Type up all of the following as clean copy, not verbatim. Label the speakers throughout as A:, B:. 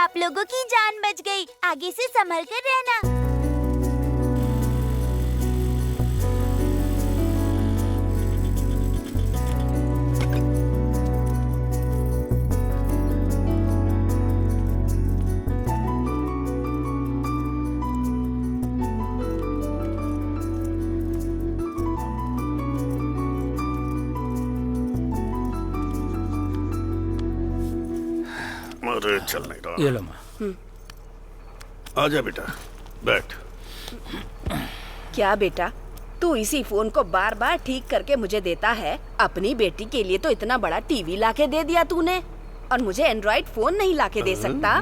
A: आप लोगों की जान बच गई। आगे से संभल कर रहना।
B: अरे चल नहीं रहा।
C: ये लो माँ।
B: आजा बेटा, बैठ।
D: क्या बेटा, तू इसी फोन को बार बार ठीक करके मुझे देता है? अपनी बेटी के लिए तो इतना बड़ा टीवी लाके दे दिया तूने, और मुझे एंड्रॉइड फोन नहीं लाके दे सकता?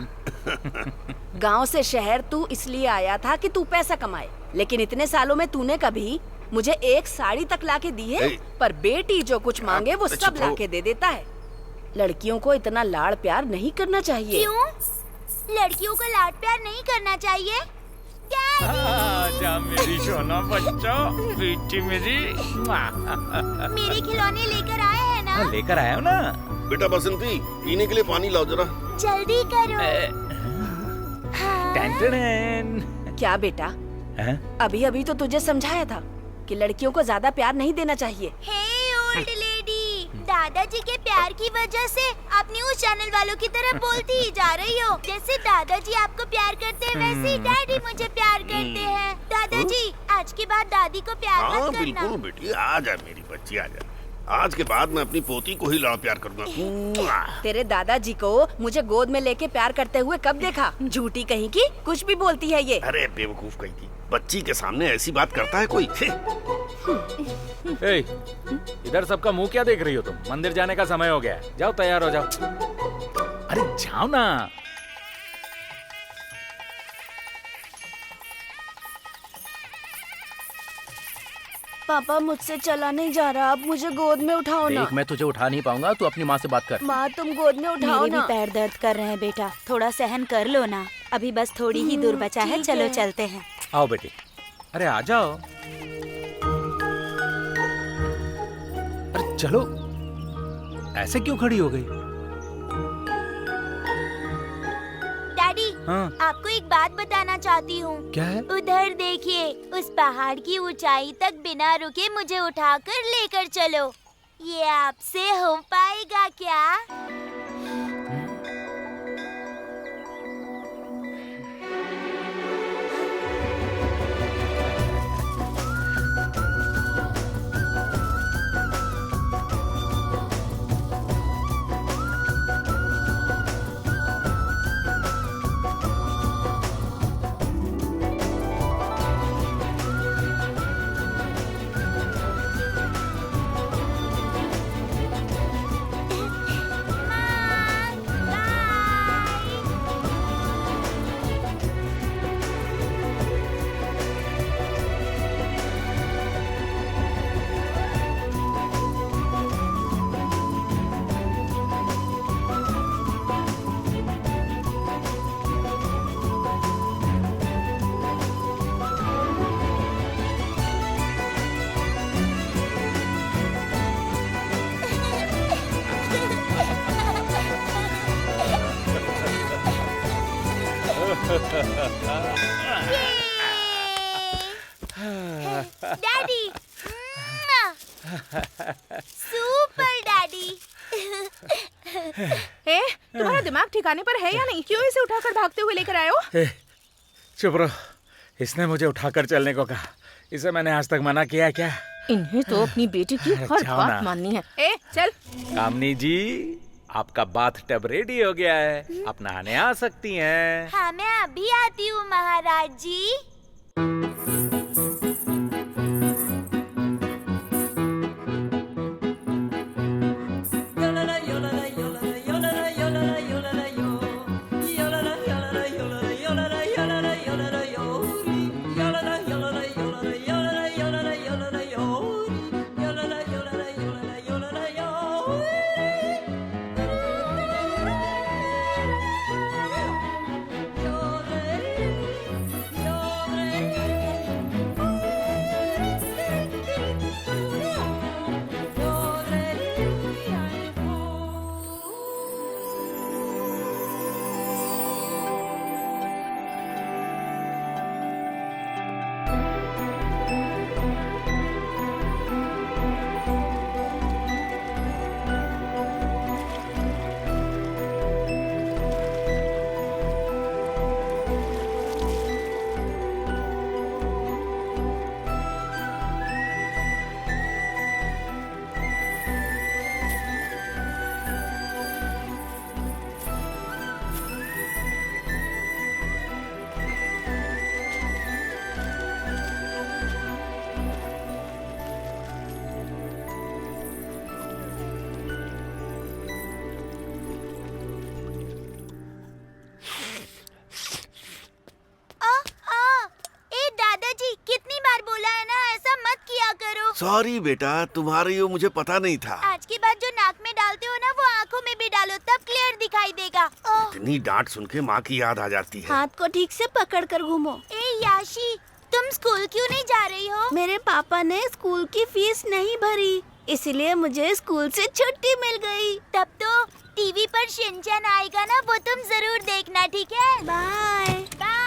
D: गांव से शहर तू इसलिए आया था कि तू पैसा कमाए, लेकिन इतने सालों में तूने कभी मुझे एक साड़ी तक लाके दी है? पर बेटी जो कुछ मांगे वो सब लाके दे देता है। लड़कियों को इतना लाड़ प्यार नहीं करना चाहिए।
A: क्यों? लड़कियों को लाड़ प्यार नहीं करना चाहिए?
C: आजा मेरी सोना बच्चा, बेटी मेरी।
A: मेरे खिलौने लेकर आए हैं ना?
C: लेकर आया हूँ ना।
B: बेटा बसंती, पीने के लिए पानी लाओ जरा।
A: जल्दी करो।
C: टेंटन।
D: क्या बेटा, अभी अभी तो तुझे समझाया था कि लड़कियों को ज्यादा प्यार नहीं देना चाहिए।
A: हे ओल्ड लेडी, दादाजी के प्यार की वजह से आप न्यूज चैनल वालों की तरह बोलती ही जा रही हो। जैसे दादाजी आपको प्यार करते हैं वैसे ही डैडी मुझे प्यार करते हैं। दादाजी, आज के बाद दादी को प्यार मत करना।
B: बिल्कुल बेटी, आजा मेरी बच्ची, आजा। आज के बाद मैं अपनी पोती को ही लाड़ प्यार करूंगा।
D: तेरे दादाजी को मुझे गोद में लेके प्यार करते हुए कब देखा? झूठी कहीं की, कुछ भी बोलती है ये।
B: अरे बेवकूफ कहीं की, बच्ची के सामने ऐसी बात करता है कोई?
C: इधर सबका मुंह क्या देख रही हो तुम? मंदिर जाने का समय हो गया है, जाओ तैयार हो जाओ। अरे जाओ ना।
D: पापा, मुझसे चला नहीं जा रहा, अब मुझे गोद में उठाओ ना।
E: देख, मैं तुझे उठा नहीं पाऊंगा, तू अपनी माँ से बात कर।
D: माँ, तुम गोद में उठाओ
A: मेरे
D: ना।
A: भी पैर दर्द कर रहे हैं बेटा, थोड़ा सहन कर लो ना। अभी बस थोड़ी ही दूर बचा है,
D: ठीक
A: चलो
D: है।
A: चलते हैं।
C: आओ बेटी। अरे आ जाओ। अरे चलो, ऐसे क्यों खड़ी हो गई?
A: डैडी,
C: हाँ।
A: आपको एक बात बताना चाहती हूँ।
C: क्या है?
A: उधर देखिए, उस पहाड़ की ऊंचाई तक बिना रुके मुझे उठाकर लेकर चलो। ये आपसे हो पाएगा क्या? Daddy, super daddy.
F: तुम्हारा दिमाग ठिकाने पर है या नहीं? क्यों इसे उठाकर भागते हुए लेकर आए हो?
C: चुप रहो, इसने मुझे उठाकर चलने को कहा। इसे मैंने आज तक मना किया क्या?
F: इन्हें तो अपनी बेटी की हर
C: जाओ
F: बात
C: ना।
F: माननी है। चल।
C: कामनी जी, आपका बाथ टब रेडी हो गया है, आप नहाने आ सकती हैं।
A: हाँ, मैं अभी आती हूँ महाराज जी।
B: सॉरी बेटा, तुम्हारा ये मुझे पता नहीं था।
A: आज के बाद जो नाक में डालते हो ना वो आँखों में भी डालो, तब क्लियर दिखाई देगा। ओह,
B: इतनी डांट सुन के माँ की याद आ जाती है।
D: हाथ को ठीक से पकड़ कर घूमो।
A: ए याशी, तुम स्कूल क्यों नहीं जा रही हो?
D: मेरे पापा ने स्कूल की फीस नहीं भरी, इसलिए मुझे स्कूल से छुट्टी मिल गई।
A: तब तो टीवी पर शिनचैन आएगा ना, वो तुम जरूर देखना, ठीक है?
D: बाय।
A: बाय।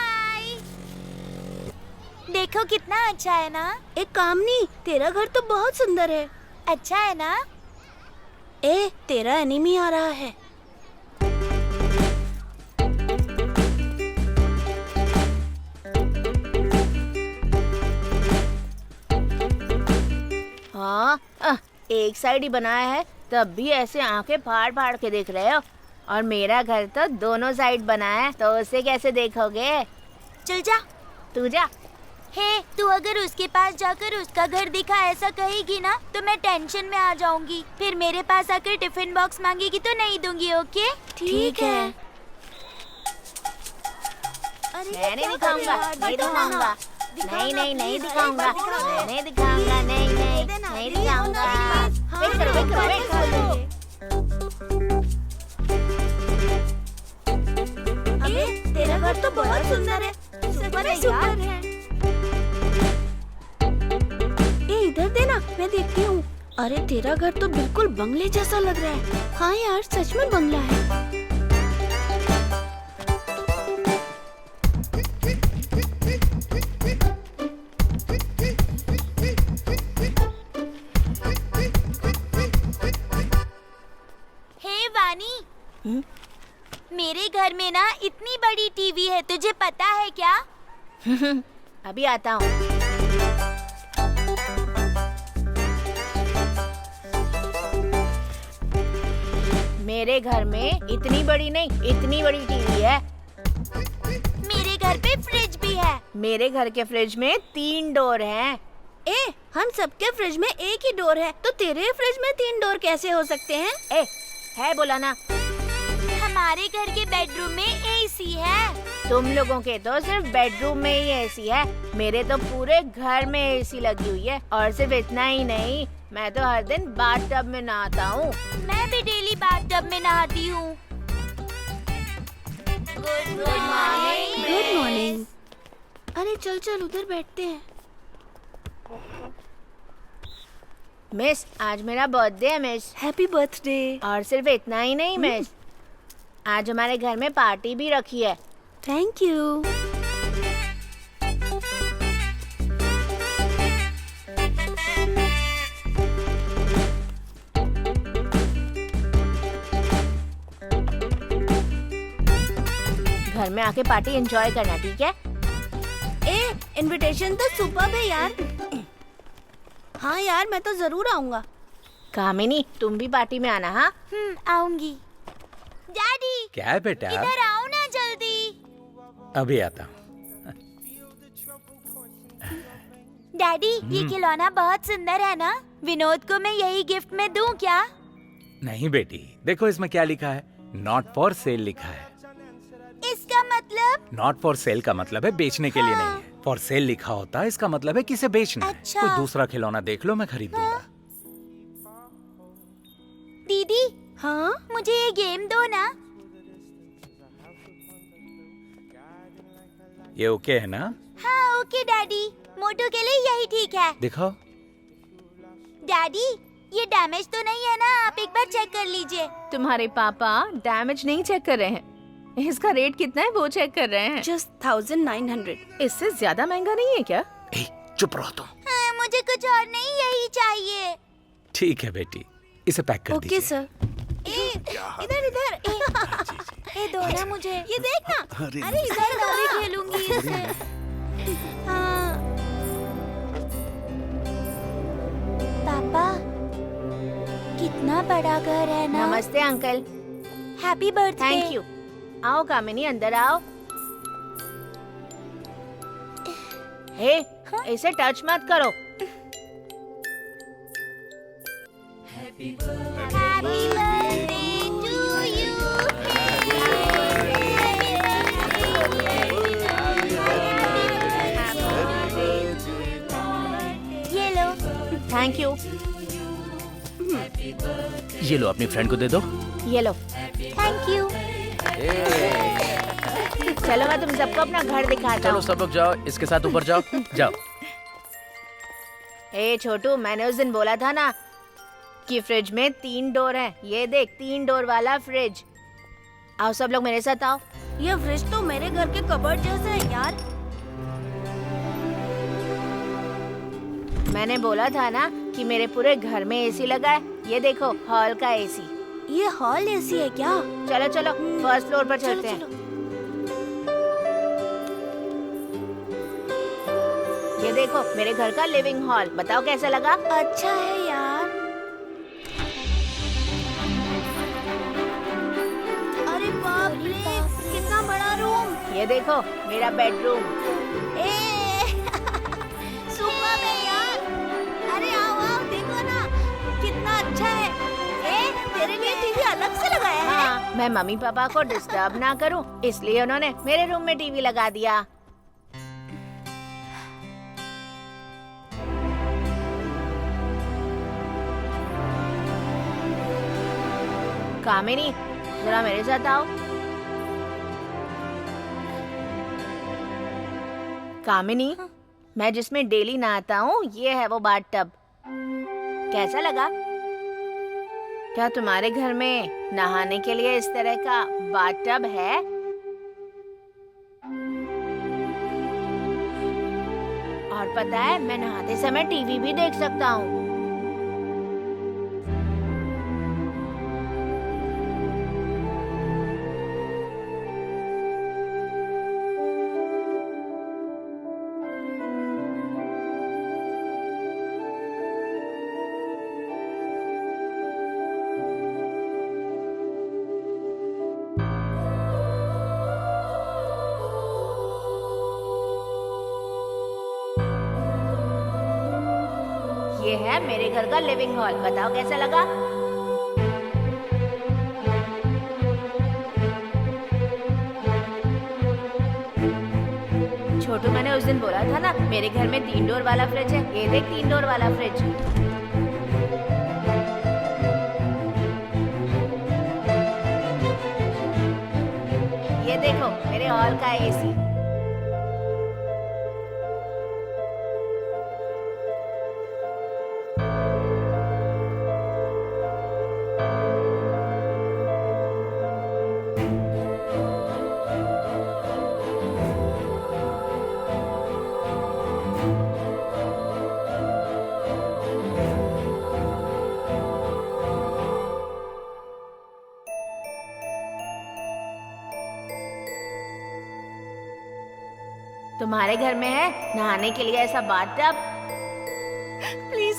A: देखो कितना अच्छा है ना।
D: एक कामनी, तेरा घर तो बहुत सुंदर है।
A: अच्छा है ना?
D: ए, तेरा एनिमी आ रहा है।
F: हाँ, एक साइड ही बनाया है, तब भी ऐसे आंखें फाड़ फाड़ के देख रहे हो। और मेरा घर तो दोनों साइड बना है, तो उसे कैसे देखोगे?
A: चल जा।
F: तू जा।
A: हे, तू अगर उसके पास जाकर उसका घर दिखा ऐसा कहेगी ना तो मैं टेंशन में आ जाऊंगी। फिर मेरे पास आकर टिफिन बॉक्स मांगेगी तो नहीं दूंगी, ओके?
D: ठीक है।
F: मैं नहीं दिखाऊंगा, नहीं दिखाऊंगा, नहीं दिखाऊंगा, नहीं दिखाऊंगा, नहीं दिखाऊंगा। वेट करो, वेट करो, वेट करो।
D: अबे, तेरा घर तो बहुत सुंदर है। सुपर है यार। ए, इधर देना, मैं देखती हूँ। अरे, तेरा घर तो बिल्कुल बंगले जैसा लग रहा है। हाँ यार, सच में बंगला है।
A: हे वानी, मेरे घर में ना इतनी बड़ी टीवी है, तुझे पता है क्या?
F: अभी आता हूँ। मेरे घर में इतनी बड़ी नहीं, इतनी बड़ी टीवी है।
A: मेरे घर पे फ्रिज भी है।
F: मेरे घर के फ्रिज में 3 डोर हैं।
D: ए, हम सबके फ्रिज में एक ही डोर है, तो तेरे फ्रिज में 3 डोर कैसे हो सकते हैं?
F: ए, है बोला ना।
A: हमारे घर के बेडरूम में एसी है।
F: तुम लोगों के तो सिर्फ बेडरूम में ही एसी है, मेरे तो पूरे घर में एसी लगी हुई है। और सिर्फ इतना ही नहीं, मैं तो हर दिन बाथटब में नहाता हूँ।
A: मैं भी डेली बाथटब में नहाती हूँ। Good morning.
D: Good morning. अरे चल चल, उधर बैठते हैं।
F: मिस, आज मेरा बर्थडे है मिस।
D: Happy birthday.
F: और सिर्फ इतना ही नहीं मिस, आज हमारे घर में पार्टी भी रखी है।
D: Thank you.
F: घर में आके पार्टी एंजॉय करना, ठीक है?
D: ए, इनविटेशन तो सुपर्ब है यार। हाँ यार, मैं तो जरूर आऊंगा।
F: कामिनी, तुम भी पार्टी में आना। हाँ,
A: आऊंगी। डैडी,
C: क्या है बेटा?
A: इधर आओ ना जल्दी।
C: अभी आता हूँ।
A: डैडी, ये खिलौना बहुत सुंदर है ना? विनोद को मैं यही गिफ्ट में दूं क्या?
C: नहीं बेटी, देखो इसमें क्या लिखा है। नॉट फॉर सेल लिखा है।
A: इसका मतलब?
C: नॉट फॉर सेल का मतलब है बेचने के लिए नहीं है। फॉर सेल लिखा होता है, इसका मतलब है किसे बेचना है।
A: अच्छा।
C: कोई दूसरा खिलौना देख लो, मैं खरीद दूंगा।
A: दीदी,
D: हाँ,
A: मुझे ये गेम दो ना।
C: ये ओके है ना?
A: हाँ ओके डैडी, मोटू के लिए यही ठीक है।
C: दिखाओ।
A: डैडी, ये डैमेज तो नहीं है ना? आप एक बार चेक कर लीजिए।
F: तुम्हारे पापा डैमेज नहीं चेक कर रहे हैं, इसका रेट कितना है वो चेक कर रहे हैं।
D: जस्ट 1900।
F: इससे ज्यादा महंगा नहीं है क्या?
C: ए, चुप रहो तुम।
A: हाँ, मुझे कुछ और नहीं, यही चाहिए।
C: ठीक है बेटी, इसे पैक कर
D: ओके
C: दीजिए।
D: सर।
A: इधर इधर। ए दो ना मुझे।
D: ये देखना।
A: अरे इधर मैं भी खेलूंगी इससे। हाँ। पापा, कितना बड़ा घर है ना?
F: नमस्ते uncle.
A: Happy birthday.
F: Thank you. आओ कामिनी, अंदर आओ। हे, इसे टच मत करो।
A: Happy birthday to you. ये लो।
E: ये लो अपनी फ्रेंड को दे दो।
F: ये लो। Thank you. चलो मैं तुम सबको अपना घर दिखाता
E: चलो
F: हूँ।
E: सब लोग जाओ, इसके साथ ऊपर जाओ। जाओ।
F: ए छोटू, मैंने उस दिन बोला था ना कि फ्रिज में 3 डोर हैं। ये देख, 3 डोर वाला फ्रिज। आओ सब लोग मेरे साथ आओ।
A: ये फ्रिज तो मेरे घर के कबर्ड जैसा है यार।
F: मैंने बोला था ना कि मेरे पूरे घर में एसी लगा है। ये देखो, हॉल का एसी।
A: ये हॉल एसी है क्या?
F: चलो चलो फर्स्ट फ्लोर पर चलते हैं। ये देखो मेरे घर का लिविंग हॉल। बताओ कैसा लगा?
A: अच्छा है यार। अरे बाप रे, कितना बड़ा रूम।
F: ये देखो मेरा बेडरूम।
A: सुपर है यार। अरे आओ आओ, देखो ना कितना अच्छा है। तेरे लिए टीवी अलग से लगाया है?
F: हाँ, मैं मम्मी पापा को डिस्टर्ब ना करूं, इसलिए उन्होंने मेरे रूम में टीवी लगा दिया। कामिनी, जरा मेरे साथ आओ। कामिनी, मैं जिसमें डेली नहाता हूँ, ये है वो बाथटब। कैसा लगा? क्या तुम्हारे घर में नहाने के लिए इस तरह का बाथटब है? और पता है, मैं नहाते समय टीवी भी देख सकता हूँ। ये है मेरे घर का लिविंग हॉल। बताओ कैसा लगा? छोटू, मैंने उस दिन बोला था ना मेरे घर में 3 डोर वाला फ्रिज है। ये देख, 3 डोर वाला फ्रिज। ये देखो मेरे हॉल का एसी। तुम्हारे घर में है नहाने के लिए ऐसा बाथटब?
D: प्लीज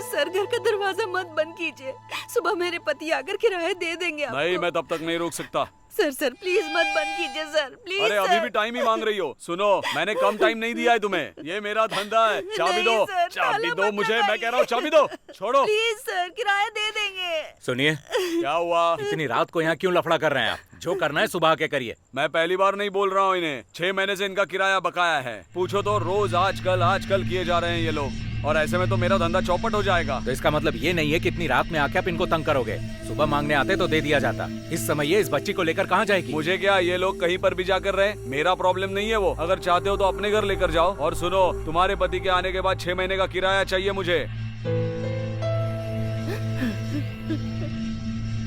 D: सर, घर का दरवाजा मत बंद कीजिए। सुबह मेरे पति आकर किराया दे देंगे आपको।
G: नहीं, मैं तब तक नहीं रोक सकता।
D: सर प्लीज मत बंद कीजिए सर, प्लीज।
G: अरे अभी भी टाइम ही मांग रही हो। सुनो, मैंने कम टाइम नहीं दिया है तुम्हें। ये मेरा धंधा है। चाबी दो, चाबी दो मुझे। मैं कह रहा हूँ चाबी दो। छोड़ो।
D: प्लीज सर, किराया दे देंगे।
C: सुनिए,
G: क्या हुआ?
C: इतनी रात को यहाँ क्यों लफड़ा कर रहे हैं आप? जो करना है सुबह के करिए।
G: मैं पहली बार नहीं बोल रहा हूँ इन्हें। 6 महीने से इनका किराया बकाया है। पूछो तो रोज आजकल किए जा रहे हैं ये लोग। और ऐसे में तो मेरा धंधा चौपट हो जाएगा।
C: तो इसका मतलब ये नहीं है कि इतनी रात में आके आप इनको तंग करोगे। सुबह मांगने आते तो दे दिया जाता। इस समय ये इस बच्ची को लेकर कहाँ जाएगी?
G: मुझे क्या, ये लोग कहीं पर भी जाकर रहे, मेरा प्रॉब्लम नहीं है वो। अगर चाहते हो तो अपने घर लेकर जाओ। और सुनो, तुम्हारे पति के आने के बाद 6 महीने का किराया चाहिए मुझे।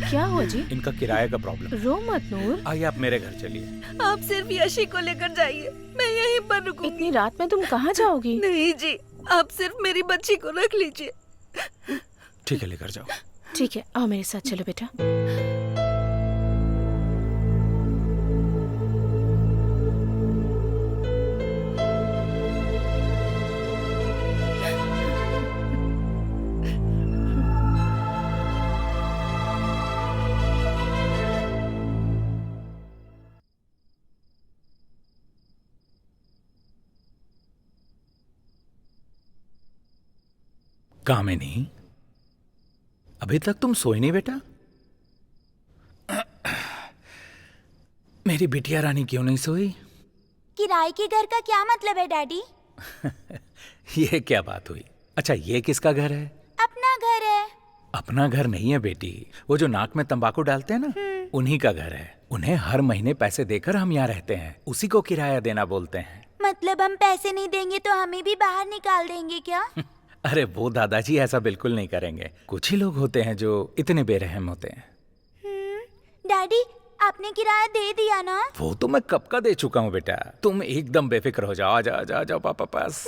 D: क्या हुआ जी?
C: इनका किराए का प्रॉब्लम।
D: रो मत नूर।
C: आइए आप मेरे घर चलिए।
D: आप सिर्फ यशी को लेकर जाइए, मैं यहीं पर रुकूंगी।
H: इतनी रात में तुम कहाँ जाओगी?
D: नहीं जी, आप सिर्फ मेरी बच्ची को रख लीजिए।
C: ठीक है, लेकर जाओ।
H: ठीक है, आओ मेरे साथ चलो बेटा।
C: कामिनी, अभी तक तुम सोई नहीं बेटा? मेरी बिटिया रानी क्यों नहीं सोई?
A: किराए के घर का क्या मतलब है डैडी?
C: ये क्या बात हुई? अच्छा, ये किसका घर है?
A: अपना घर है।
C: अपना घर नहीं है बेटी, वो जो नाक में तंबाकू डालते हैं ना, उन्हीं का घर है। उन्हें हर महीने पैसे देकर हम यहाँ रहते हैं, उसी को किराया देना बोलते हैं।
A: मतलब हम पैसे नहीं देंगे तो हमें भी बाहर निकाल देंगे क्या?
C: अरे वो दादाजी ऐसा बिल्कुल नहीं करेंगे। कुछ ही लोग होते हैं जो इतने बेरहम होते हैं।
A: डैडी, आपने किराया दे दिया ना?
C: वो तो मैं कब का दे चुका हूँ बेटा, तुम एकदम बेफिक्र हो जाओ। आ जाओ पापा पास।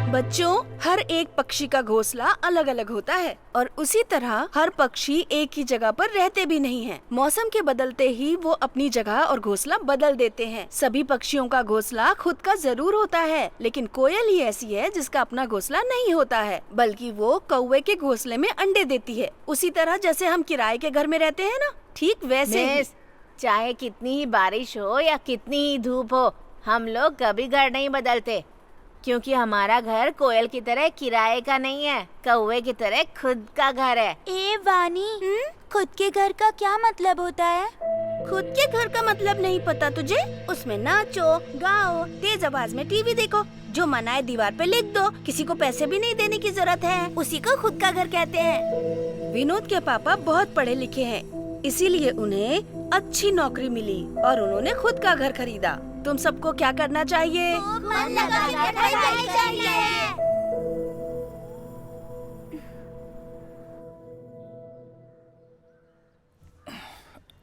D: बच्चों, हर एक पक्षी का घोंसला अलग अलग होता है और उसी तरह हर पक्षी एक ही जगह पर रहते भी नहीं हैं। मौसम के बदलते ही वो अपनी जगह और घोंसला बदल देते हैं। सभी पक्षियों का घोंसला खुद का जरूर होता है, लेकिन कोयल ही ऐसी है जिसका अपना घोंसला नहीं होता है, बल्कि वो कौवे के घोंसले में अंडे देती है। उसी तरह जैसे हम किराए के घर में रहते हैं ना, ठीक वैसे ही।
F: चाहे कितनी ही बारिश हो या कितनी ही धूप हो, हम लोग कभी घर नहीं बदलते, क्योंकि हमारा घर कोयल की तरह किराए का नहीं है, कौवे की तरह खुद का घर है।
A: ए वानी, खुद के घर का क्या मतलब होता है?
D: खुद के घर का मतलब नहीं पता तुझे? उसमें नाचो, गाओ, तेज आवाज में टीवी देखो, जो मना है दीवार पे लिख दो, किसी को पैसे भी नहीं देने की जरूरत है, उसी को खुद का घर कहते हैं। विनोद के पापा बहुत पढ़े लिखे हैं, इसीलिए उन्हें अच्छी नौकरी मिली और उन्होंने खुद का घर खरीदा। तुम सबको क्या करना चाहिए?
A: मन लगा के पढ़ाई चाहिए।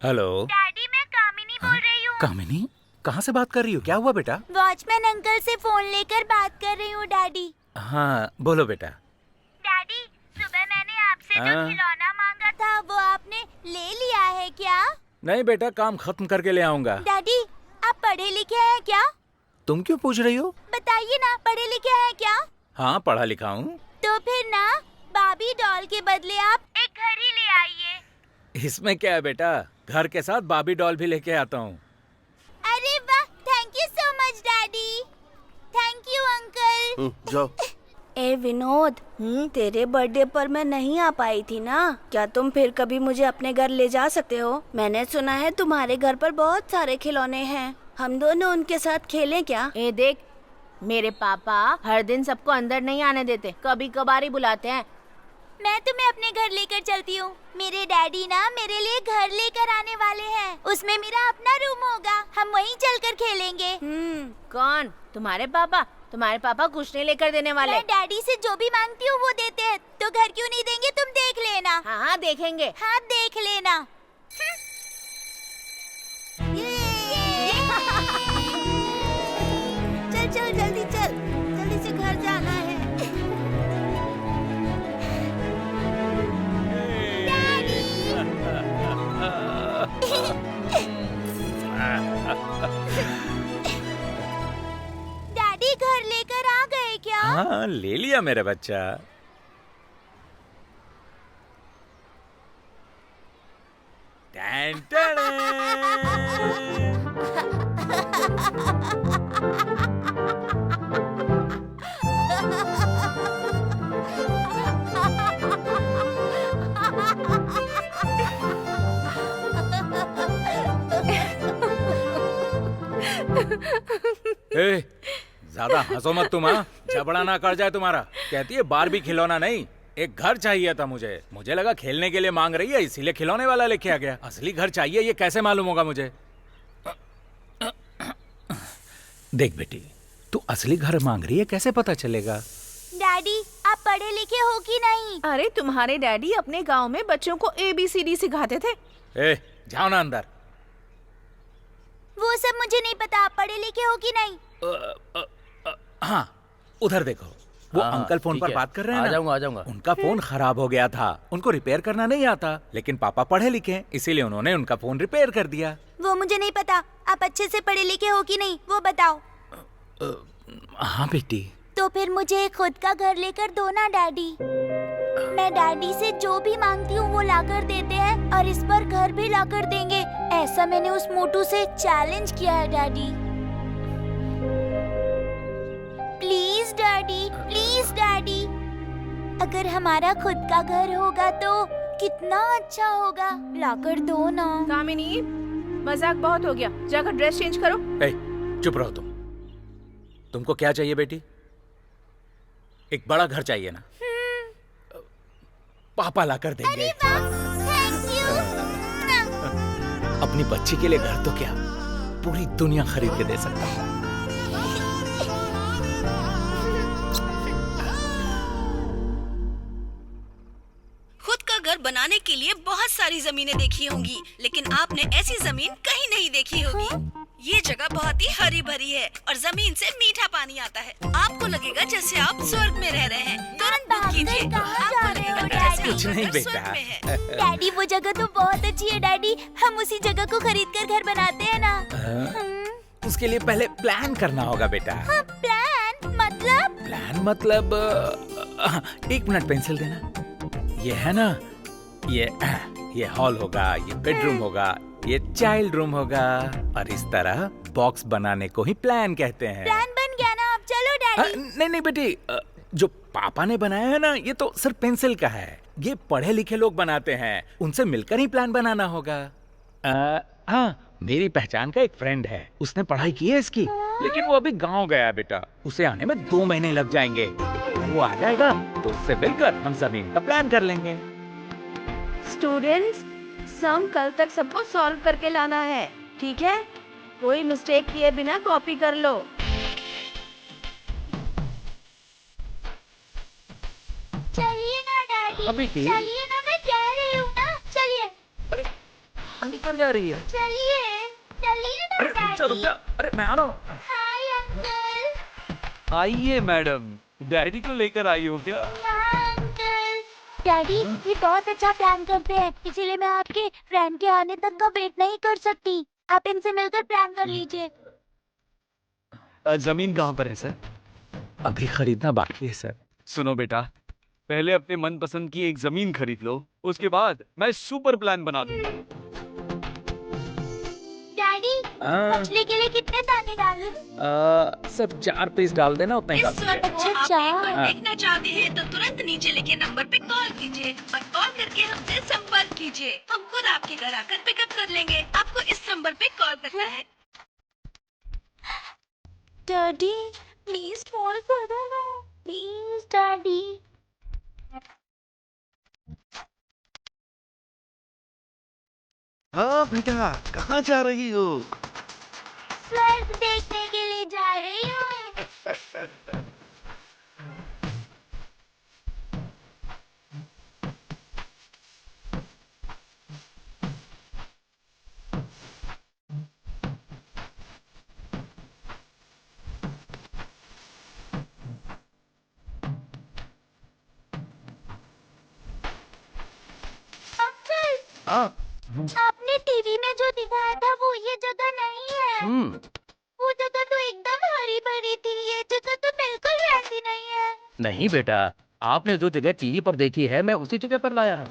C: हेलो
A: डैडी, मैं कामिनी बोल रही हूँ।
C: कामिनी, कहाँ से बात कर रही हो? क्या हुआ बेटा?
A: वॉचमैन अंकल से फोन लेकर बात कर रही हूँ डैडी।
C: हाँ बोलो बेटा।
A: डैडी, सुबह मैंने आपसे जो
C: हाँ?
A: खिलौना मांगा था वो आपने ले लिया है क्या?
C: नहीं बेटा, काम खत्म करके ले आऊंगा।
A: डैडी, आप पढ़े लिखे हैं क्या?
C: तुम क्यों पूछ रही हो?
A: बताइए ना, पढ़े लिखे हैं क्या?
C: हाँ पढ़ा लिखा हूँ।
A: तो फिर ना बाबी डॉल के बदले आप एक घर ही ले आइए।
C: इसमें क्या है बेटा, घर के साथ बाबी डॉल भी लेके आता हूँ।
A: अरे वाह, thank you so much daddy. Thank you uncle.
B: जाओ।
D: ए विनोद, तेरे बर्थडे पर मैं नहीं आ पाई थी ना, क्या तुम फिर कभी मुझे अपने घर ले जा सकते हो? मैंने सुना है तुम्हारे घर पर बहुत सारे खिलौने हैं, हम दोनों उनके साथ खेलें क्या?
F: ए देख, मेरे पापा हर दिन सबको अंदर नहीं आने देते, कभी कभार ही बुलाते हैं।
A: मैं तुम्हें अपने घर लेकर चलती हूँ। मेरे डैडी ना मेरे लिए घर लेकर आने वाले हैं, उसमें मेरा अपना रूम होगा, हम वहीं चलकर खेलेंगे।
F: कौन? तुम्हारे पापा? तुम्हारे पापा कुछ नहीं लेकर देने वाले।
A: मैं डैडी से जो भी मांगती हूँ वो देते हैं, तो घर क्यों नहीं देंगे? तुम देख लेना।
F: हाँ देखेंगे।
A: हाँ देख लेना।
D: चल चल जल्दी चल, जल्दी से घर जाना है।
A: डैडी घर लेकर आ गए क्या?
C: हाँ ले लिया मेरा बच्चा। टैन ए, ज्यादा हंसो मत तुम। हाँ, झगड़ा ना कर जाए तुम्हारा। कहती है बारबी खिलौना नहीं, एक घर चाहिए था मुझे। मुझे लगा खेलने के लिए मांग रही है, इसीलिए खिलौने वाला लेके आ गया। असली घर चाहिए ये कैसे मालूम होगा मुझे? देख बेटी, तू असली घर मांग रही है, कैसे पता चलेगा?
A: डैडी, आप पढ़े लिखे हो कि नहीं?
H: अरे तुम्हारे डैडी अपने गांव में बच्चों को ABCD सिखाते थे।
C: ए, जाओ ना अंदर।
A: वो सब मुझे नहीं पता, आप पढ़े लिखे हो कि नहीं?
C: हाँ उधर देखो, वो
E: हाँ,
C: अंकल फोन
E: ठीक
C: पर
E: है।
C: बात कर रहे हैं
E: आ
C: ना?
E: जाऊंगा, आ जाऊंगा।
C: उनका फोन खराब हो गया था, उनको रिपेयर करना नहीं आता, लेकिन पापा पढ़े लिखे हैं, इसीलिए उन्होंने उनका फोन रिपेयर कर दिया।
A: वो मुझे नहीं पता, आप अच्छे से पढ़े लिखे हो कि नहीं वो बताओ।
C: हाँ बेटी।
A: तो फिर मुझे खुद का घर लेकर दो ना डैडी। मैं डैडी से जो भी मांगती हूँ वो लाकर देते हैं और इस बार घर भी लाकर देंगे, ऐसा मैंने उस मोटू से चैलेंज किया है डैडी। अगर हमारा खुद का घर होगा तो कितना अच्छा होगा। लाकर दो ना।
H: कामिनी, मजाक बहुत हो गया, जाकर ड्रेस चेंज करो।
C: ए, चुप रहो तुमको क्या चाहिए बेटी? एक बड़ा घर चाहिए ना? पापा ला कर देंगे।
A: Thank you.
C: अपनी बच्ची के लिए घर तो क्या, पूरी दुनिया खरीद के दे सकता हूँ।
D: खुद का घर बनाने के लिए बहुत सारी जमीनें देखी होंगी, लेकिन आपने ऐसी जमीन कहीं नहीं देखी होगी। ये जगह बहुत ही हरी भरी है और जमीन से मीठा पानी आता है। आपको लगेगा जैसे आप स्वर्ग में रह रहे हैं। तुरंत बुक कीजिए।
A: कहाँ जा
D: आपको
A: रहे हो,
D: लगेगा जैसे
C: कुछ
D: आप
C: नहीं
D: घर
C: बेटा।
D: स्वर्ग में हैं।
A: डैडी वो जगह तो बहुत अच्छी है डैडी, हम उसी जगह को खरीद कर घर बनाते हैं ना।
C: उसके लिए पहले प्लान करना होगा बेटा।
A: हाँ, प्लान मतलब?
C: प्लान मतलब एक मिनट पेंसिल देना। ये है ना, ये हॉल होगा, ये बेडरूम होगा, ये चाइल्ड रूम होगा, और इस तरह बॉक्स बनाने को ही प्लान कहते हैं।
A: प्लान बन गया ना, अब चलो डैडी।
C: नहीं बेटी, जो पापा ने बनाया है ना, ये तो सिर्फ पेंसिल का है। ये पढ़े लिखे लोग बनाते हैं, उनसे मिलकर ही प्लान बनाना होगा। हाँ, मेरी पहचान का एक फ्रेंड है, उसने पढ़ाई की है इसकी, लेकिन वो अभी गांव गया है बेटा। उसे आने में 2 महीने लग जाएंगे। वो आ जाएगा तो उससे मिलकर हम जमीन का प्लान कर लेंगे।
H: स्टूडेंट्स, सम कल तक सबको सॉल्व करके लाना है, ठीक है? कोई मिस्टेक किए बिना कॉपी कर लो।
A: चलिए ना डैडी,
C: अभी की?
A: चलिए ना, मैं कह रही हूँ ना, चलिए
C: निकल जा रही है।
A: चलिए ना डैडी।
C: अरे मैं आ रहा हूँ।
A: Hi uncle.
G: आइए मैडम, डैडी को लेकर आई हो क्या?
A: हाँ अंकल। डैडी ये बहुत अच्छा प्लान करते हैं, इसीलिए मैं आपके फ्रेंड के आने तक का वेट नहीं कर सकती। आप इनसे मिलकर प्लान कर लीजिए।
G: जमीन कहाँ पर है सर?
C: अभी खरीदना बाकी है सर।
G: सुनो बेटा, पहले अपने मनपसंद की एक जमीन खरीद लो, उसके बाद मैं सुपर प्लान बना दूंगा।
A: डैडी मछली के लिए कितने दाने डालूं?
C: सब 4 पीस डाल देना, उतना ही
D: इस
C: काफी है।
D: स्वर्ग को
A: अच्छा,
D: आप
A: चार।
D: एक बार देखना चाहते हैं तो तुरंत नीचे लिखे नंबर पे कॉल कीजिए और कॉल करके हमसे संपर्क कीजिए। हम खुद आपके घर आकर पिकअप कर लेंगे। आपको इस नंबर पे कॉल करना है।
A: डैडी प्लीज कॉल कर दो ना, प्लीज डैडी।
B: हाँ बेटा, कहाँ जा रही हो?
A: स्वर्ग देखने के लिए जा रही हूँ। अंकल, आपने टीवी में जो दिखाया था वो ये जगह नहीं है। वो जगह तो एकदम हरी भरी थी, ये जगह तो बिल्कुल वैसी नहीं है।
E: नहीं बेटा, आपने जो जगह टीवी पर देखी है, मैं उसी जगह पर लाया हूँ।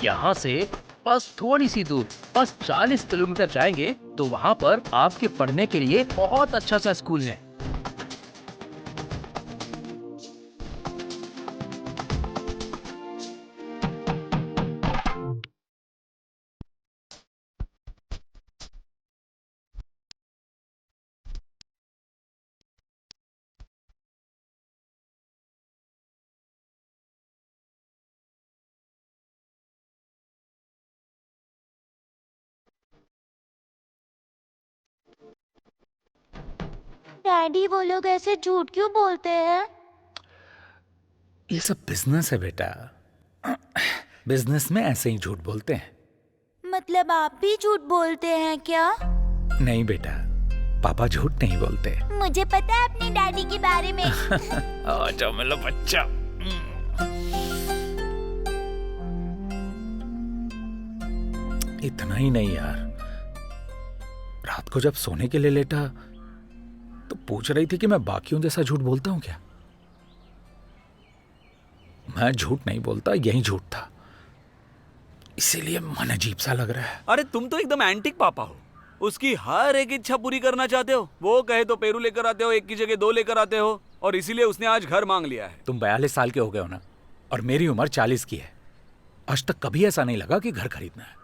E: यहाँ से बस थोड़ी सी दूर, बस 40 किलोमीटर जाएंगे तो वहाँ पर आपके पढ़ने के लिए बहुत अच्छा सा स्कूल है।
A: डैडी वो लोग ऐसे झूठ क्यों बोलते हैं?
C: ये सब बिजनेस है बेटा, बिजनेस में ऐसे ही झूठ बोलते हैं।
A: मतलब आप भी झूठ बोलते हैं क्या?
C: नहीं बेटा, पापा झूठ नहीं बोलते।
A: मुझे पता है अपने डैडी के बारे में।
C: जाओ मेरा बच्चा। इतना ही नहीं यार, रात को जब सोने के लिए लेटा तो पूछ रही थी कि मैं बाकियों जैसा झूठ बोलता हूं क्या। मैं झूठ नहीं बोलता, यही झूठ था, इसीलिए मन अजीब सा लग रहा है।
G: अरे तुम तो एकदम एंटिक पापा हो, उसकी हर एक इच्छा पूरी करना चाहते हो। वो कहे तो पेरू लेकर आते हो, एक की जगह 2 लेकर आते हो, और इसीलिए उसने आज घर मांग लिया है।
C: तुम 42 साल के हो गए हो ना, और मेरी उम्र 40 की है। आज तक कभी ऐसा नहीं लगा कि घर खरीदना है।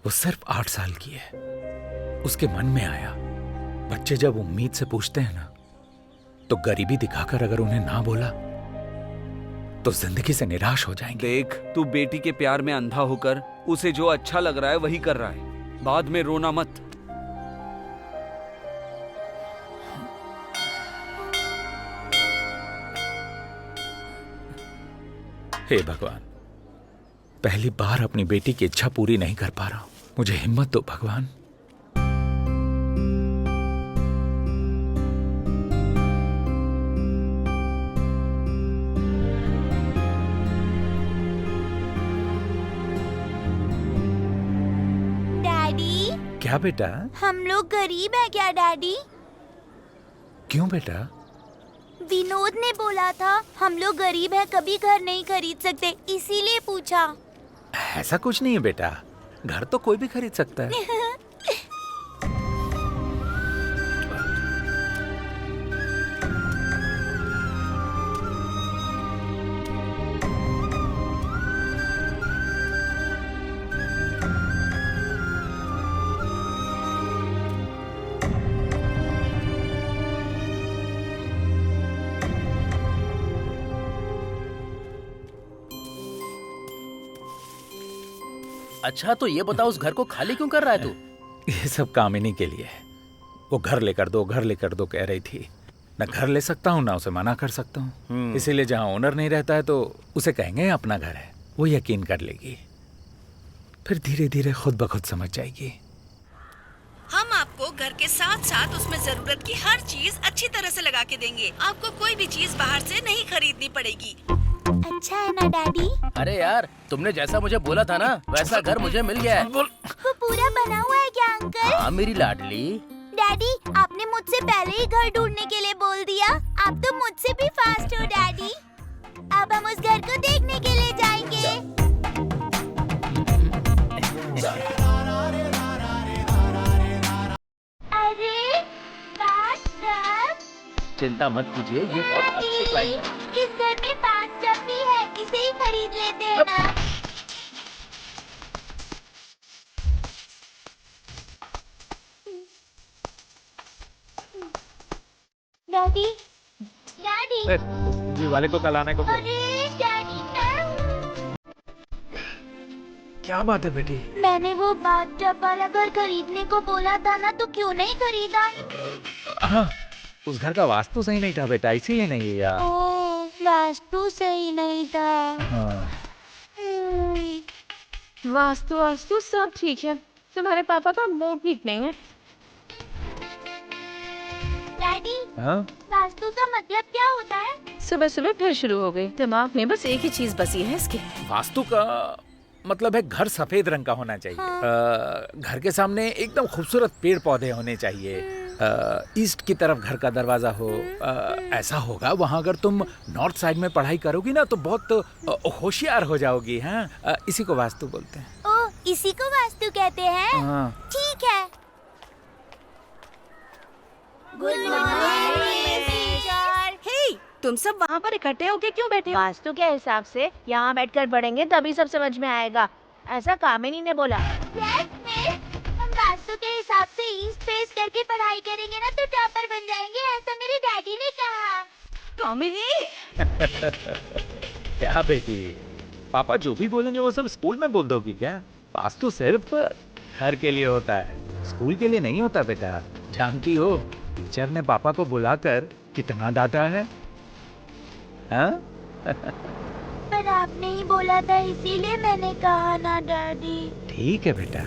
C: वो सिर्फ 8 साल की है। उसके मन में आया, बच्चे जब उम्मीद से पूछते हैं ना, तो गरीबी दिखाकर अगर उन्हें ना बोला तो जिंदगी से निराश हो जाएंगे।
G: देख, तू बेटी के प्यार में अंधा होकर उसे जो अच्छा लग रहा है वही कर रहा है। बाद में रोना मत।
C: हे भगवान, पहली बार अपनी बेटी की इच्छा पूरी नहीं कर पा रहा हूं। मुझे हिम्मत दो भगवान।
A: डैडी,
C: क्या बेटा?
A: हम लोग गरीब हैं क्या डैडी?
C: क्यों बेटा?
A: विनोद ने बोला था हम लोग गरीब हैं, कभी घर नहीं खरीद सकते, इसीलिए पूछा।
C: ऐसा कुछ नहीं है बेटा, घर तो कोई भी खरीद सकता है।
E: अच्छा, तो ये बताओ उस घर को खाली क्यों कर रहा है तू?
C: ये सब कामिनी के लिए है। वो घर लेकर दो, घर लेकर दो कह रही थी। न घर ले सकता हूँ, ना उसे मना कर सकता हूँ। इसीलिए जहाँ ओनर नहीं रहता है तो उसे कहेंगे अपना घर है, वो यकीन कर लेगी। फिर धीरे धीरे खुद ब खुद समझ जाएगी।
D: हम आपको घर के साथ साथ उसमें जरूरत की हर चीज अच्छी तरह से लगा के देंगे। आपको कोई भी चीज बाहर से नहीं खरीदनी पड़ेगी।
A: अच्छा है ना डैडी?
E: अरे यार, तुमने जैसा मुझे बोला था ना, वैसा घर मुझे मिल गया है।
A: वो पूरा बना हुआ है क्या अंकल?
E: हाँ मेरी लाडली।
A: डैडी, आपने मुझसे पहले ही घर ढूंढने के लिए बोल दिया। आप तो मुझसे भी फास्ट हो डैडी। अब हम उस घर को देखने के लिए जाएंगे। अरे बाथटब!
E: चिंता मत कीजिए, ये बहुत अच्छी क्लाइंट है।
A: इस घर में बाथटब भी है, इसे ही खरीद लेते हैं ना। डैडी, डैडी,
C: ये वाले को कल आने को।
A: अरे डैडी,
C: क्या बात है बेटी?
A: मैंने वो बाथटब वाला घर खरीदने को बोला था ना, तो क्यों नहीं खरीदा?
C: हाँ, उस घर का वास्तु सही नहीं था बेटा, इसीलिए नहीं लिया।
A: ओह, वास्तु सही नहीं था।
C: हाँ।
H: वास्तु वास्तु सब ठीक है, तुम्हारे पापा का मूड ठीक नहीं है।
A: डैडी,
C: हाँ?
A: वास्तु का मतलब क्या होता है?
H: सुबह सुबह फिर शुरू हो गई।
D: दिमाग में बस एक ही चीज बसी है इसके।
C: वास्तु का मतलब है घर सफेद रंग का होना चाहिए। घर के सामने एकदम खूबसूरत पेड़ पौधे होने चाहिए। ईस्ट की तरफ घर का दरवाजा हो। ऐसा होगा वहाँ अगर तुम नॉर्थ साइड में पढ़ाई करोगी ना तो बहुत होशियार हो जाओगी। हाँ, इसी को वास्तु बोलते हैं।
A: ओह, इसी को वास्तु कहते हैं?
C: हाँ।
A: ठीक है। Good morning teacher.
D: हे, तुम सब वहाँ पर इकट्ठे होके क्यों बैठे हो?
F: वास्तु के हिसाब से यहाँ बैठकर पढ़ेंगे तभी सब समझ में आएगा, ऐसा कामिनी ने बोला।
A: यस मिस, हम वास्तु के हिसाब से ईस्ट फेस करके पढ़ाई करेंगे ना तो टॉपर बन जाएंगे, ऐसा मेरे डैडी ने कहा।
D: कामिनी,
C: क्या बेटी, पापा जो भी बोलेंगे वो सब स्कूल में बोल दोगी क्या? वास्तु सिर्फ घर के लिए होता है, स्कूल के लिए नहीं होता बेटा। जानती हो टीचर ने पापा को बुलाकर कितना डांटा है। हाँ?
A: पर आपने ही बोला था इसीलिए मैंने कहा ना डैडी।
C: ठीक है बेटा।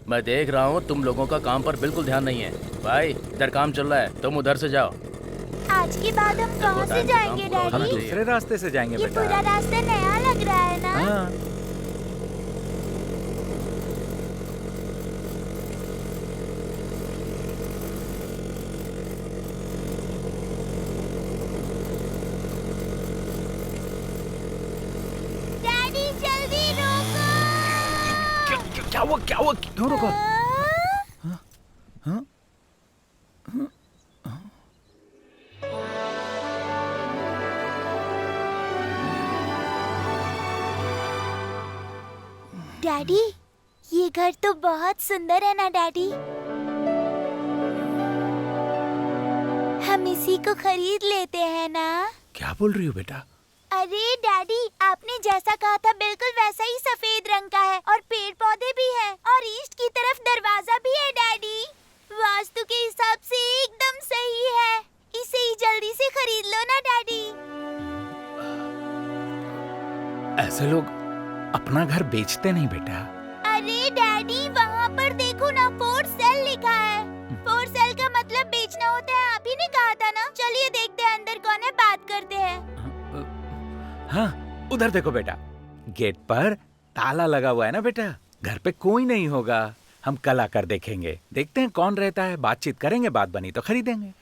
E: मैं देख रहा हूँ तुम लोगों का काम पर बिल्कुल ध्यान नहीं है। भाई, इधर काम चल रहा है, तुम उधर से जाओ।
A: आज के बाद हम कहाँ से जाएंगे
C: हम
A: डैडी?
C: दूसरे रास्ते से जाएंगे
A: ये
C: बेटा।
A: पूरा रास्ता नया लग रहा है ना?
C: हाँ।
A: डैडी जल्दी रोको।
C: क्या हुआ? क्या हुआ? क्यों रुको? हाँ?
A: डैडी, ये घर तो बहुत सुंदर है ना डैडी। हम इसी को खरीद लेते हैं ना।
C: क्या बोल रही हो बेटा?
A: अरे डैडी, आपने जैसा कहा था बिल्कुल वैसा ही सफेद रंग का है और पेड़ पौधे भी हैं और ईस्ट की तरफ दरवाजा भी है डैडी। वास्तु के हिसाब से एकदम सही है। इसे ही जल्दी से खरीद लो ना डैडी।
C: ऐसे लोग अपना घर बेचते नहीं बेटा।
A: अरे डैडी, वहाँ पर देखो ना, फॉर सेल लिखा है। फॉर सेल का मतलब बेचना होता है, आप ही ने कहा था ना। चलिए देखते हैं अंदर कौन है, बात करते हैं।
C: हाँ, उधर देखो बेटा, गेट पर ताला लगा हुआ है ना बेटा। घर पे कोई नहीं होगा। हम कल आकर देखेंगे, देखते हैं कौन रहता है, बातचीत करेंगे, बात बनी तो खरीदेंगे।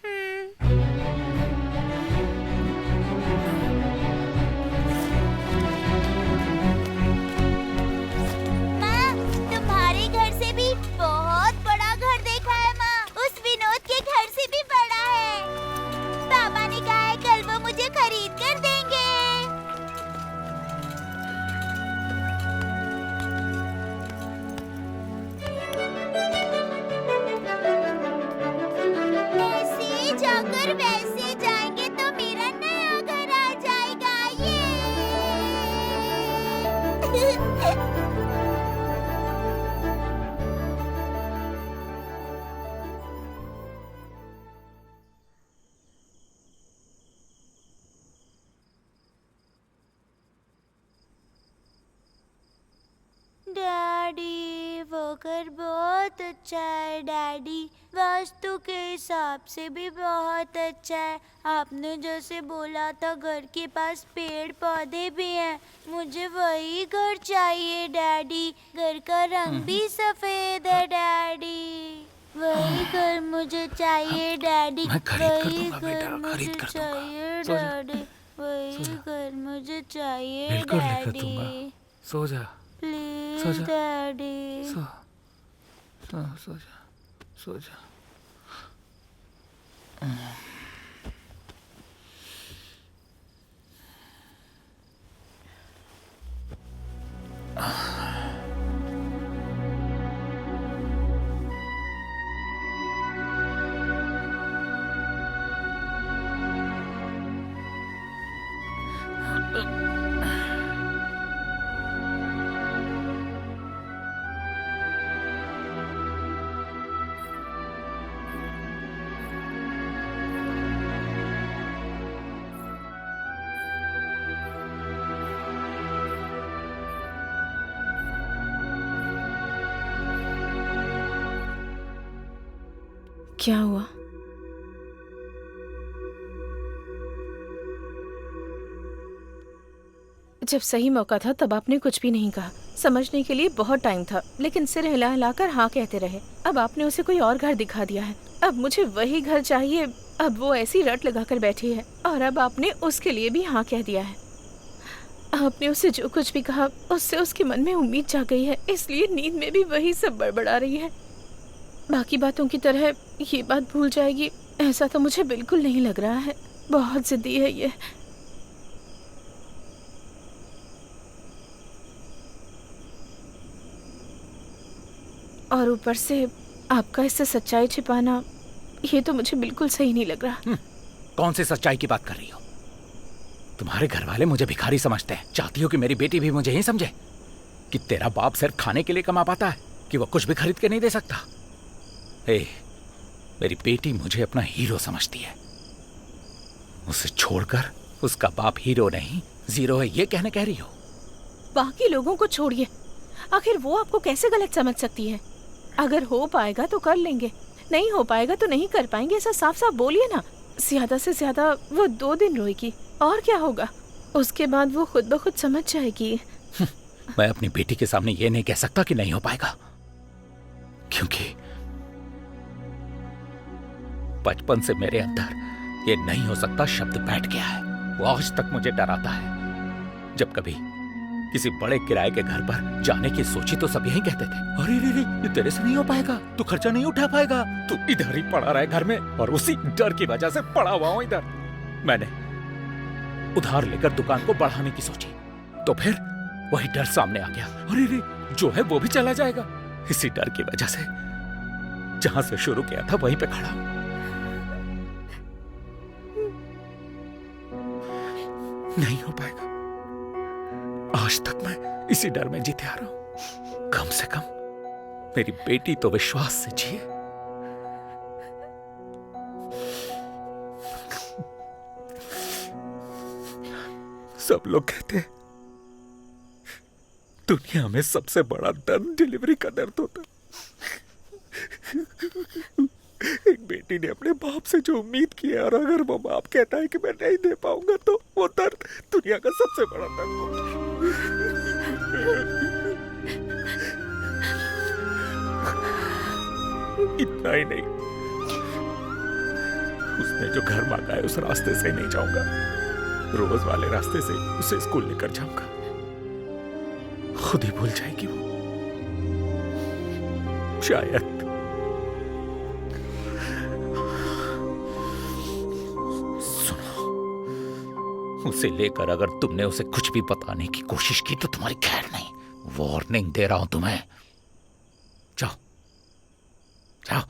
A: माँ, तुम्हारे घर से भी बहुत बड़ा घर देखा है माँ। उस विनोद के घर से भी बड़ा है। पापा ने कहा है कल वो मुझे खरीद कर देंगे। ऐसे जाकर वैसे जाएंगे तो मेरा नया घर आ जाएगा। ये डैडी, वो घर बहुत अच्छा है डैडी। वास्तु के हिसाब से भी बहुत अच्छा है। आपने जैसे बोला था घर के पास पेड़ पौधे भी हैं। मुझे वही घर चाहिए डैडी। घर का रंग भी सफेद है डैडी। वही घर मुझे चाहिए डैडी।
C: मैं खरीद कर
A: वही
C: दूंगा बेटा,
A: घर
C: खरीद
A: मुझे
C: कर दूंगा।
A: चाहिए
C: सो जा।
A: डैडी। वही घर मुझे चाहिए
C: बिल्कुल लेकर
A: डैडी।
C: दूंगा। सो जा,
A: प्लीज
C: सो जा।
A: डैडी।
C: सो सो जा, सो जा।
D: क्या हुआ? जब सही मौका था तब आपने कुछ भी नहीं कहा। समझने के लिए बहुत टाइम था, लेकिन सिर हिला हिलाकर हाँ कहते रहे। अब आपने उसे कोई और घर दिखा दिया है। अब मुझे वही घर चाहिए। अब वो ऐसी रट लगाकर बैठी है और अब आपने उसके लिए भी हाँ कह दिया है। आपने उसे जो कुछ भी कहा उससे उसके मन में उम्मीद जाग गई है, इसलिए नींद में भी वही सब बड़बड़ा रही है। बाकी बातों की तरह ये बात भूल जाएगी ऐसा तो मुझे बिल्कुल नहीं लग रहा है। बहुत जिद्दी है ये। और ऊपर से आपका इससे सच्चाई छिपाना, ये तो मुझे बिल्कुल सही नहीं लग रहा।
C: कौन सी सच्चाई की बात कर रही हो? तुम्हारे घर वाले मुझे भिखारी समझते हैं। चाहती हो कि मेरी बेटी भी मुझे ही समझे कि तेरा बाप सिर्फ खाने के लिए कमा पाता है, कि वो कुछ भी खरीद के नहीं दे सकता। मेरी बेटी मुझे अपना हीरो समझती है। उसे छोड़कर उसका बाप हीरो नहीं जीरो है ये कहने कह रही हो?
D: बाकी लोगों को छोड़िए, आखिर वो आपको कैसे गलत समझ सकती है? अगर हो पाएगा तो कर लेंगे, नहीं हो पाएगा तो नहीं कर पाएंगे, ऐसा साफ साफ बोलिए ना। ज्यादा से ज्यादा वो 2 दिन रोएगी और क्या होगा, उसके बाद वो खुद ब खुद समझ जाएगी।
C: मैं अपनी बेटी के सामने ये नहीं कह सकता कि नहीं हो पाएगा, क्योंकि बचपन से मेरे अंदर ये नहीं हो सकता शब्द बैठ गया है। वो आज तक मुझे डराता है। जब कभी किसी बड़े किराए के घर पर जाने की सोची तो सब यही कहते थे, अरे रे रे, ये तेरे से नहीं हो पाएगा, तू खर्चा नहीं उठा पाएगा, तू इधर ही पड़ा रहे घर में। और उसी डर की वजह से पड़ा हुआ हूं इधर। मैंने उधार लेकर दुकान को बढ़ाने की सोची, तो फिर वही डर सामने आ गया। अरे रे, जो है वो भी चला जाएगा। इसी डर की वजह से जहां से शुरू किया था वहीं पे खड़ा हूं। नहीं हो पाएगा। आज तक मैं इसी डर में जीते आ रहा हूं। कम से कम मेरी बेटी तो विश्वास से जिए। सब लोग कहते हैं दुनिया में सबसे बड़ा दर्द डिलीवरी का दर्द होता है। एक बेटी ने अपने बाप से जो उम्मीद की है, और अगर वो बाप कहता है कि मैं नहीं दे पाऊंगा, तो वो दर्द दुनिया का सबसे बड़ा दर्द होता है। इतना ही नहीं, उसने जो घर मांगा है उस रास्ते से नहीं जाऊंगा। रोज वाले रास्ते से उसे स्कूल लेकर जाऊंगा। खुद ही भूल जाएगी वो, शायद। सुनो, उसे लेकर अगर तुमने उसे कुछ भी बताने की कोशिश की तो तुम्हारी खैर नहीं। वार्निंग दे रहा हूं तुम्हें। जाओ जाओ।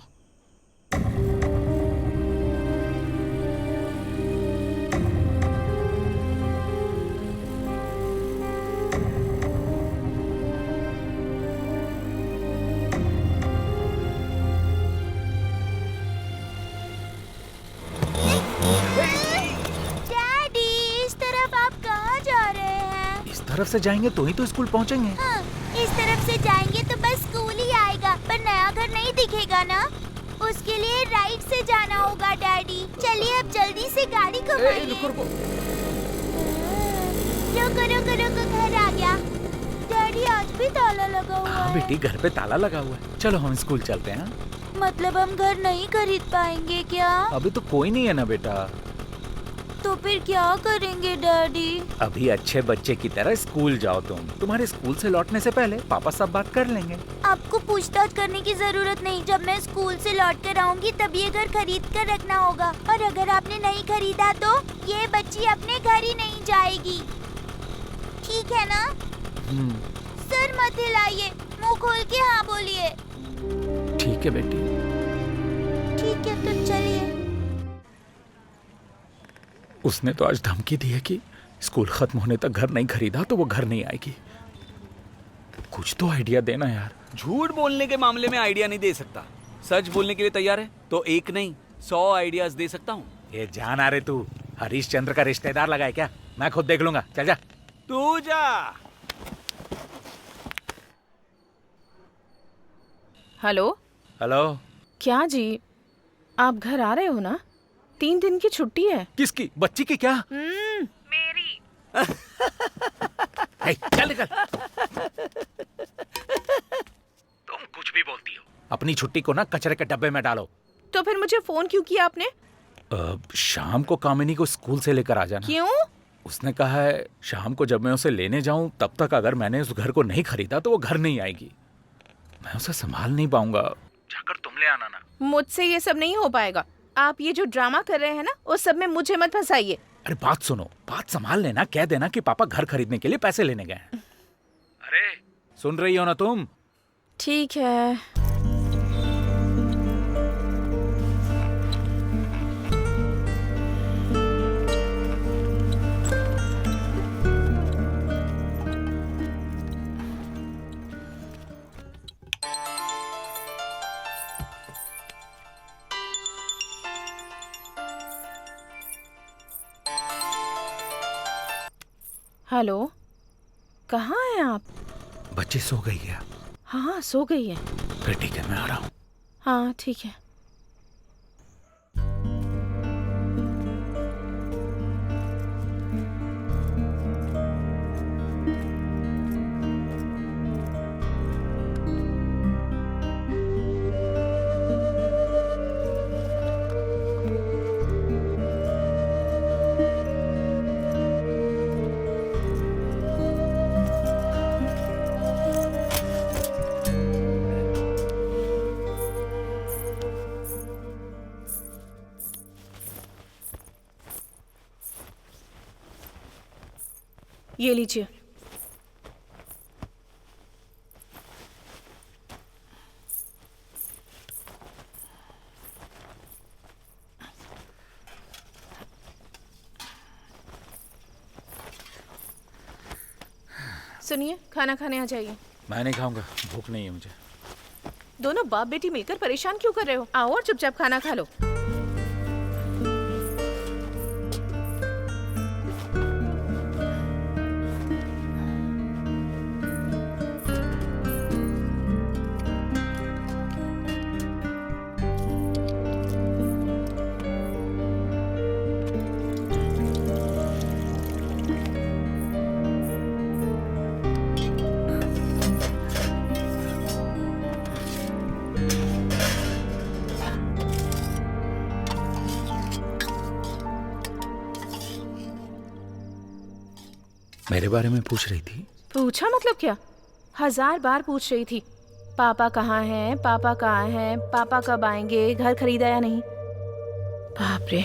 C: तरफ से जाएंगे तो ही तो स्कूल पहुंचेंगे।
A: हाँ, इस तरफ से जाएंगे तो बस स्कूल ही आएगा, पर नया घर नहीं दिखेगा ना। उसके लिए राइट से जाना होगा डैडी। चलिए अब जल्दी से गाड़ी घुमाइए।
C: रुको रुको।
A: रुको रुको रुको, घर आ गया। डैडी आज भी ताला लगा हुआ है।
C: बेटी घर पे ताला लगा हुआ है। चलो हम स्कूल चलते हैं।
A: मतलब हम घर नहीं खरीद पाएंगे क्या?
C: अभी तो कोई नहीं है ना बेटा।
A: तो फिर क्या करेंगे डैडी?
C: अभी अच्छे बच्चे की तरह स्कूल जाओ तुम। तुम्हारे स्कूल से लौटने से पहले पापा सब बात कर लेंगे।
A: आपको पूछताछ करने की जरूरत नहीं। जब मैं स्कूल से लौट कर आऊंगी तब ये घर खरीद कर रखना होगा, और अगर आपने नहीं खरीदा तो ये बच्ची अपने घर ही नहीं जाएगी। ठीक है ना? सर मत हिलाइए, मुंह खोल के हाँ बोलिए।
C: ठीक है बेटी।
A: ठीक है तो चलिए।
C: उसने तो आज धमकी दी है कि स्कूल खत्म होने तक घर नहीं खरीदा तो वो घर नहीं आएगी। कुछ तो आइडिया देना यार।
G: झूठ बोलने के मामले में आइडिया नहीं दे सकता। सच बोलने के लिए तैयार है तो एक नहीं 100 आइडियाज दे सकता हूँ।
C: ये जान आ रहे तू हरीश चंद्र का रिश्तेदार लगा है क्या? मैं खुद देख लूंगा। चल जा।
G: तू जा।
F: Hello
C: hello.
F: क्या जी, आप घर आ रहे हो ना? 3 दिन की छुट्टी है।
C: किसकी? बच्ची की क्या?
F: मेरी।
C: चल निकल। तुम कुछ भी बोलती हो। अपनी छुट्टी को ना कचरे के डब्बे में डालो।
F: तो फिर मुझे फोन क्यों किया आपने?
C: शाम को कामिनी को स्कूल से लेकर आ जाना।
F: क्यों?
C: उसने कहा है शाम को जब मैं उसे लेने जाऊं तब तक अगर मैंने उस घर को नहीं खरीदा तो वो घर नहीं आएगी। मैं उसे संभाल नहीं पाऊंगा। जाकर तुम ले आना ना।
F: मुझसे ये सब नहीं हो पाएगा। आप ये जो ड्रामा कर रहे हैं ना, उस सब में मुझे मत फंसाइए।
C: अरे बात सुनो, बात संभाल लेना। कह देना कि पापा घर खरीदने के लिए पैसे लेने गए हैं। अरे सुन रही हो ना तुम?
F: ठीक है। हेलो, कहाँ हैं आप?
C: बच्ची सो गई है।
F: हाँ सो गई है।
C: फिर ठीक है, मैं आ रहा हूँ।
F: हाँ ठीक है। ये लीजिए। सुनिए, खाना खाने आ जाइए।
C: मैं नहीं खाऊंगा, भूख नहीं है मुझे।
F: दोनों बाप बेटी मिलकर परेशान क्यों कर रहे हो? आओ और चुपचाप खाना खा लो।
C: मेरे बारे में पूछ रही थी?
F: पूछा मतलब क्या? 1000 बार पूछ रही थी। पापा कहाँ हैं? पापा कहाँ हैं? पापा कब आएंगे? घर खरीदा या नहीं? बाप रे,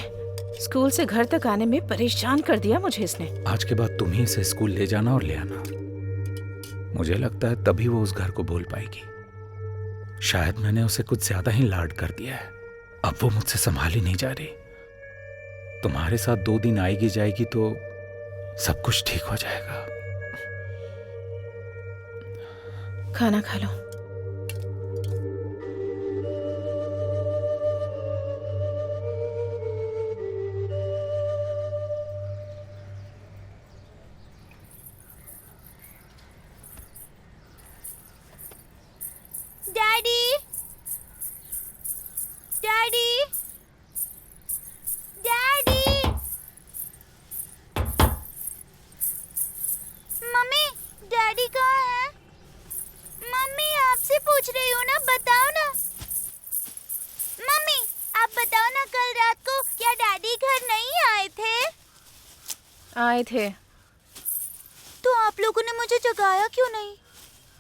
F: स्कूल से घर तक आने में परेशान कर दिया मुझे इसने।
C: आज के बाद तुम ही इसे स्कूल ले जाना और ले आना। मुझे लगता है तभी वो उस घर को बोल पाएगी। शायद मैंने उसे कुछ ज्यादा ही लाड कर दिया है। अब वो मुझसे संभाल ही नहीं जा रही। तुम्हारे साथ 2 दिन आएगी जाएगी तो सब कुछ ठीक हो जाएगा।
F: खाना खा लो।
A: Daddy, daddy, daddy, mummy, daddy कहाँ है? मम्मी, आपसे पूछ रही हूँ ना, बताओ ना। मम्मी, आप बताओ ना, कल रात को क्या डैडी घर नहीं आए थे?
F: आए थे।
A: तो आप लोगों ने मुझे जगाया क्यों नहीं?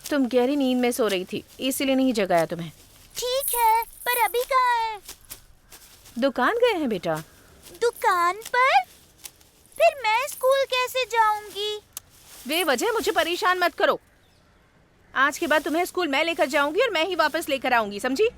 F: तुम गहरी नींद में सो रही थी, इसीलिए नहीं जगाया तुम्हें।
A: ठीक है, पर अभी कहाँ है?
F: दुकान गए हैं बेटा।
A: दुकान पर? फिर मैं स्कूल कैसे जाऊंगी?
F: बेवजह मुझे परेशान मत करो। आज के बाद तुम्हें स्कूल मैं लेकर जाऊंगी और मैं ही वापस लेकर आऊंगी, समझी?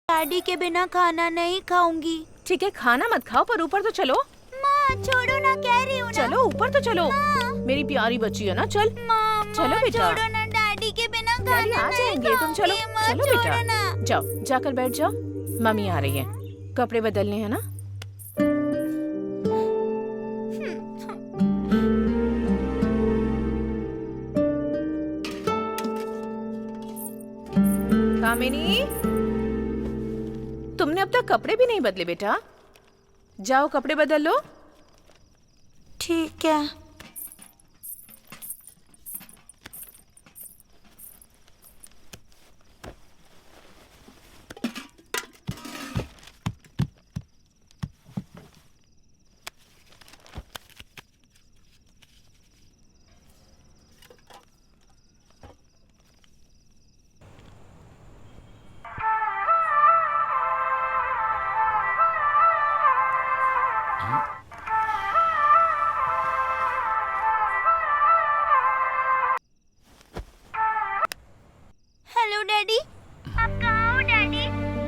A: डैडी के बिना खाना नहीं खाऊंगी।
F: ठीक है, खाना मत खाओ, पर ऊपर तो चलो।
A: माँ, छोड़ो ना, कह रही हूँ ना।
F: चलो ऊपर तो चलो। मेरी प्यारी बच्ची है ना, चल। चलो बेटा।
A: छोड़ो ना, डैडी के बिना
F: डैडी
A: खाना
F: आ
A: नहीं
F: जाएंगे, तुम चलो।
A: खाऊंगी। माँ,
F: चलो
A: छोड़ो
F: बेटा,
A: ना।
F: जाओ, जाकर बैठ जाओ। मम्मी आ रही है, कपड़े बदलने हैं ना। कामिनी, तुमने अब तक कपड़े भी नहीं बदले बेटा। जाओ कपड़े बदल लो।
A: ठीक है। हेलो डैडी, आप कहाँ हो डैडी?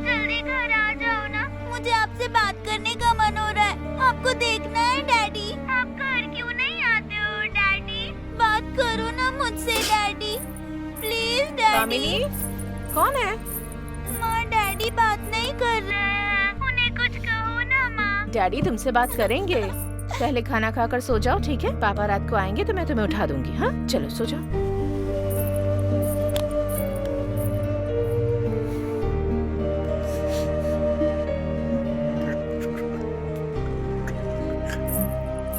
A: जल्दी घर आ जाओ ना, मुझे आपसे बात करने का मन हो रहा है। आपको देखना है डैडी। आप घर क्यों नहीं आते हो डैडी? बात करो ना मुझसे डैडी, प्लीज डैडी।
F: कामिनी, कौन है?
A: माँ, डैडी बात नहीं कर रहे हैं, उन्हें कुछ कहो ना माँ।
F: डैडी तुमसे बात करेंगे। पहले खाना खाकर सो जाओ, ठीक है? पापा रात को आएंगे तो मैं तुम्हें उठा दूंगी। हाँ, चलो सो जाओ।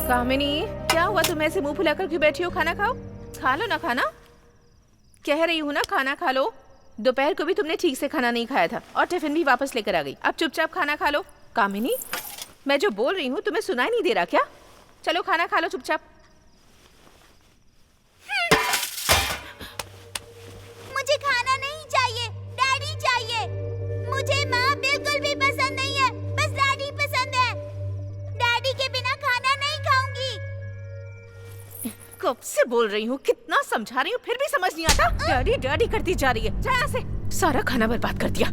F: कामिनी, क्या हुआ? तुम ऐसे मुंह फुलाकर क्यों बैठी हो? खाना खाओ, खा लो ना खाना। कह रही हूँ ना, खाना खा लो। दोपहर को भी तुमने ठीक से खाना नहीं खाया था और टिफिन भी वापस लेकर आ गई। अब चुपचाप खाना खा लो। कामिनी, मैं जो बोल रही हूँ तुम्हें सुनाई नहीं दे रहा क्या? चलो खाना खा लो चुपचाप।
A: मुझे खाना नहीं चाहिए, डैडी चाहिए। मुझे माँ बिल्कुल भी पसंद नहीं है, बस डैडी पसंद है। डैडी के बिना खाना नहीं खाऊंगी।
F: कब से बोल रही हूँ, कितना समझा रही हूँ, फिर भी समझ नहीं आता। डैडी डैडी करती जा रही है। जा यहाँ से, सारा खाना बर्बाद कर दिया।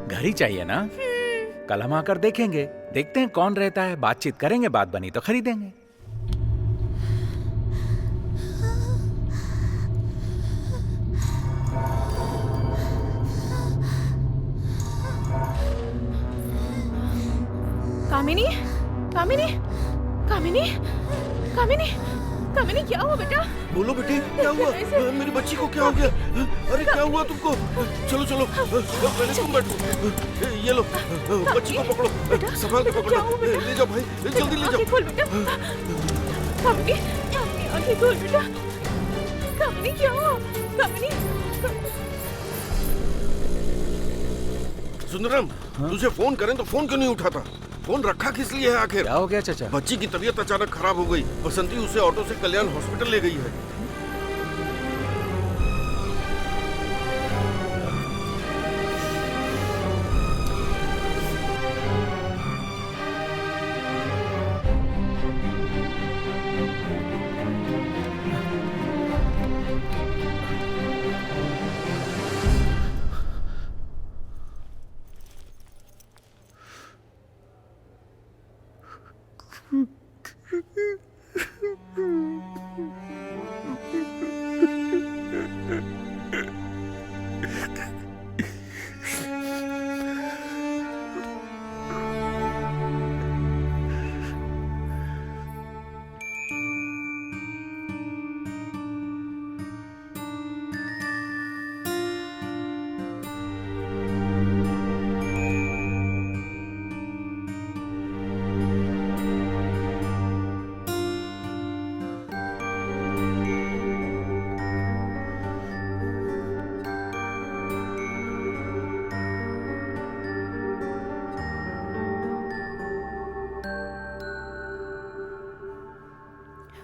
C: घर ही चाहिए ना? कल हम आकर देखेंगे, देखते हैं कौन रहता है, बातचीत करेंगे, बात बनी तो खरीदेंगे।
F: कामिनी, कामिनी, कामिनी, कामिनी, कामिनी, क्या हुआ बेटा?
B: बोलो बेटी, क्या हुआ? मेरी बच्ची को क्या हो गया? अरे क्या हुआ तुमको? चलो चलो, पहले तुम बैठो। ये लो, बच्ची को पकड़ो, संभाल के पकड़ो। ले जाओ भाई, जल्दी ले जाओ।
F: खोल बेटा। कामिनी, कामिनी, आंखें खोल बेटा। कामिनी, क्या हुआ? कामिनी,
B: सुंदरम, तुझे फोन करें तो फोन क्यों नहीं उठाता? फोन रखा किस लिए है आखिर?
C: क्या हो गया चाचा?
B: बच्ची की तबीयत अचानक खराब हो गई। बसंती उसे ऑटो से कल्याण हॉस्पिटल ले गई है।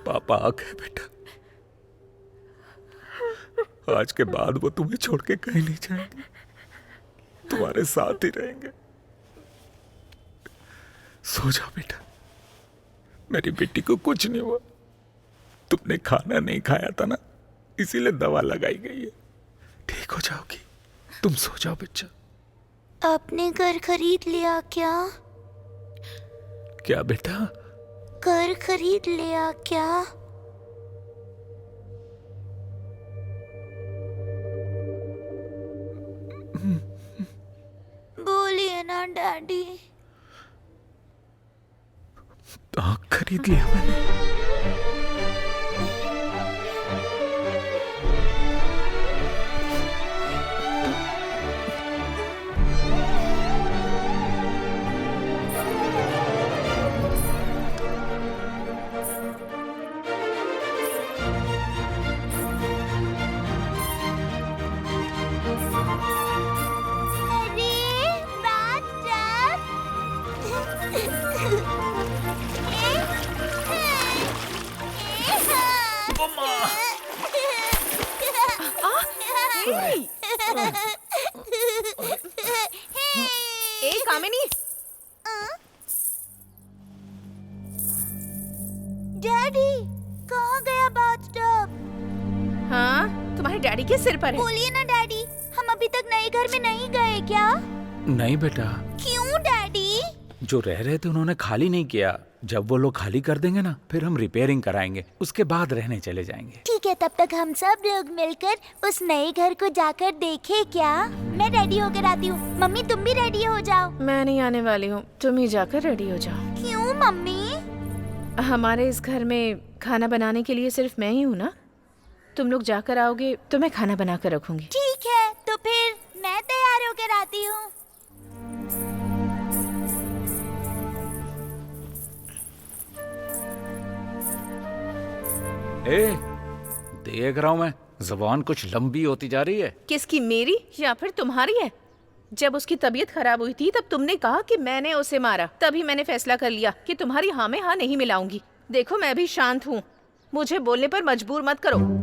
C: पापा आ गए बेटा। आज के बाद वो तुम्हें छोड़ के कहीं नहीं जाएंगे, तुम्हारे साथ ही रहेंगे। सो जाओ बेटा, मेरी बेटी को कुछ नहीं हुआ। तुमने खाना नहीं खाया था ना, इसीलिए दवा लगाई गई है। ठीक हो जाओगी, तुम सो जाओ बच्चा।
A: आपने घर खरीद लिया क्या?
C: क्या बेटा?
A: घर खरीद लिया क्या? बोलिए ना डैडी।
C: हाँ, खरीद लिया मैंने।
F: ए कामिनी,
A: डैडी कहाँ गया बाथटब?
F: हाँ, तुम्हारे डैडी के सिर पर है।
A: बोलिए ना डैडी, हम अभी तक नए घर में नहीं गए क्या?
C: नहीं बेटा।
A: क्यों डैडी?
C: जो रह रहे थे उन्होंने खाली नहीं किया। जब वो लोग खाली कर देंगे ना, फिर हम रिपेयरिंग कराएंगे, उसके बाद रहने चले जाएंगे।
A: ठीक है, तब तक हम सब लोग मिलकर उस नए घर को जाकर देखें क्या? मैं रेडी होकर आती हूँ। मम्मी तुम भी रेडी हो जाओ।
F: मैं नहीं आने वाली हूँ, तुम ही जाकर रेडी हो जाओ।
A: क्यों मम्मी?
F: हमारे इस घर में खाना बनाने के लिए सिर्फ मैं ही हूँ ना। तुम लोग जाकर आओगे तो मैं खाना बना कर रखूंगी।
A: ठीक है, तो फिर मैं तैयार होकर आती हूँ।
C: ए, देख रहा हूँ मैं, जुबान कुछ लंबी होती जा रही है।
F: किसकी, मेरी या फिर तुम्हारी है? जब उसकी तबीयत खराब हुई थी तब तुमने कहा कि मैंने उसे मारा। तभी मैंने फैसला कर लिया कि तुम्हारी हाँ में हाँ नहीं मिलाऊंगी। देखो मैं भी शांत हूँ, मुझे बोलने पर मजबूर मत करो।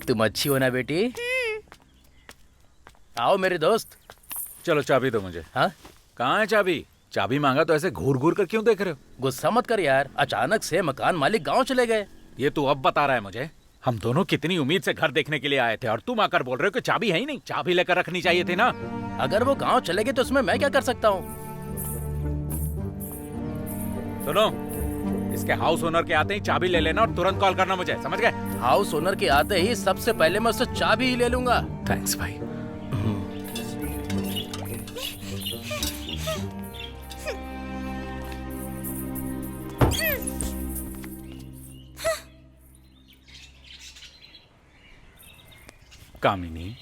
E: तुम अच्छी हो ना बेटी? आओ मेरे दोस्त।
C: चलो चाबी दो मुझे।
E: हाँ,
C: कहाँ है चाबी? चाबी मांगा तो ऐसे घूर घूर कर क्यों देख रहे हो?
E: गुस्सा मत कर यार, अचानक से मकान मालिक गांव चले गए।
C: ये तू अब बता रहा है मुझे? हम दोनों कितनी उम्मीद से घर देखने के लिए आए थे और तुम आकर बोल रहे हो कि चाबी है ही नहीं। चाबी लेकर रखनी चाहिए थी ना।
E: अगर वो गांव चले गए तो उसमें मैं क्या कर सकता हूँ?
C: सुनो, इसके हाउस ओनर के आते ही चाबी ले लेना और तुरंत कॉल करना मुझे, समझ गए?
E: हाउस ओनर के आते ही सबसे पहले मैं उससे चाबी ही ले लूंगा।
C: थैंक्स भाई। कामिनी,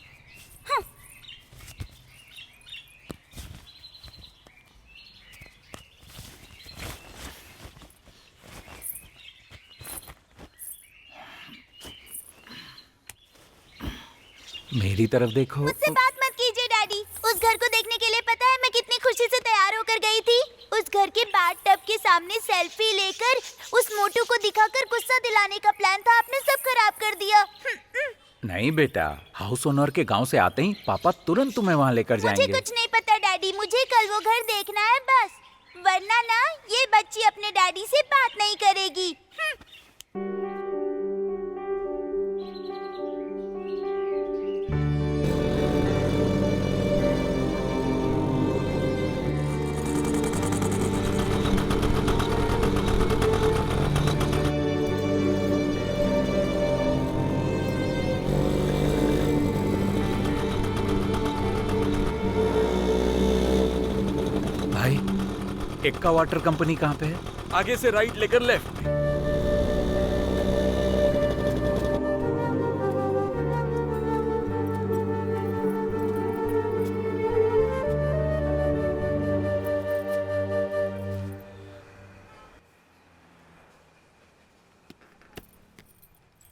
C: मेरी तरफ देखो।
A: मुझसे बात मत कीजिए डैडी। उस घर को देखने के लिए पता है मैं कितनी खुशी से तैयार होकर गई थी। उस घर के बाथटब के सामने सेल्फी लेकर उस मोटू को दिखाकर गुस्सा दिलाने का प्लान था, आपने सब खराब कर दिया।
C: नहीं बेटा, हाउस ओनर के गांव से आते ही पापा तुरंत तुम्हें वहां लेकर
A: मुझे
C: जाएंगे।
A: कुछ नहीं पता डैडी, मुझे कल वो घर देखना है बस, वरना ना ये बच्ची अपने डैडी से बात नहीं करेगी।
C: भाई, एक्का वाटर कंपनी कहाँ पे है?
G: आगे से राइट लेकर लेफ्ट।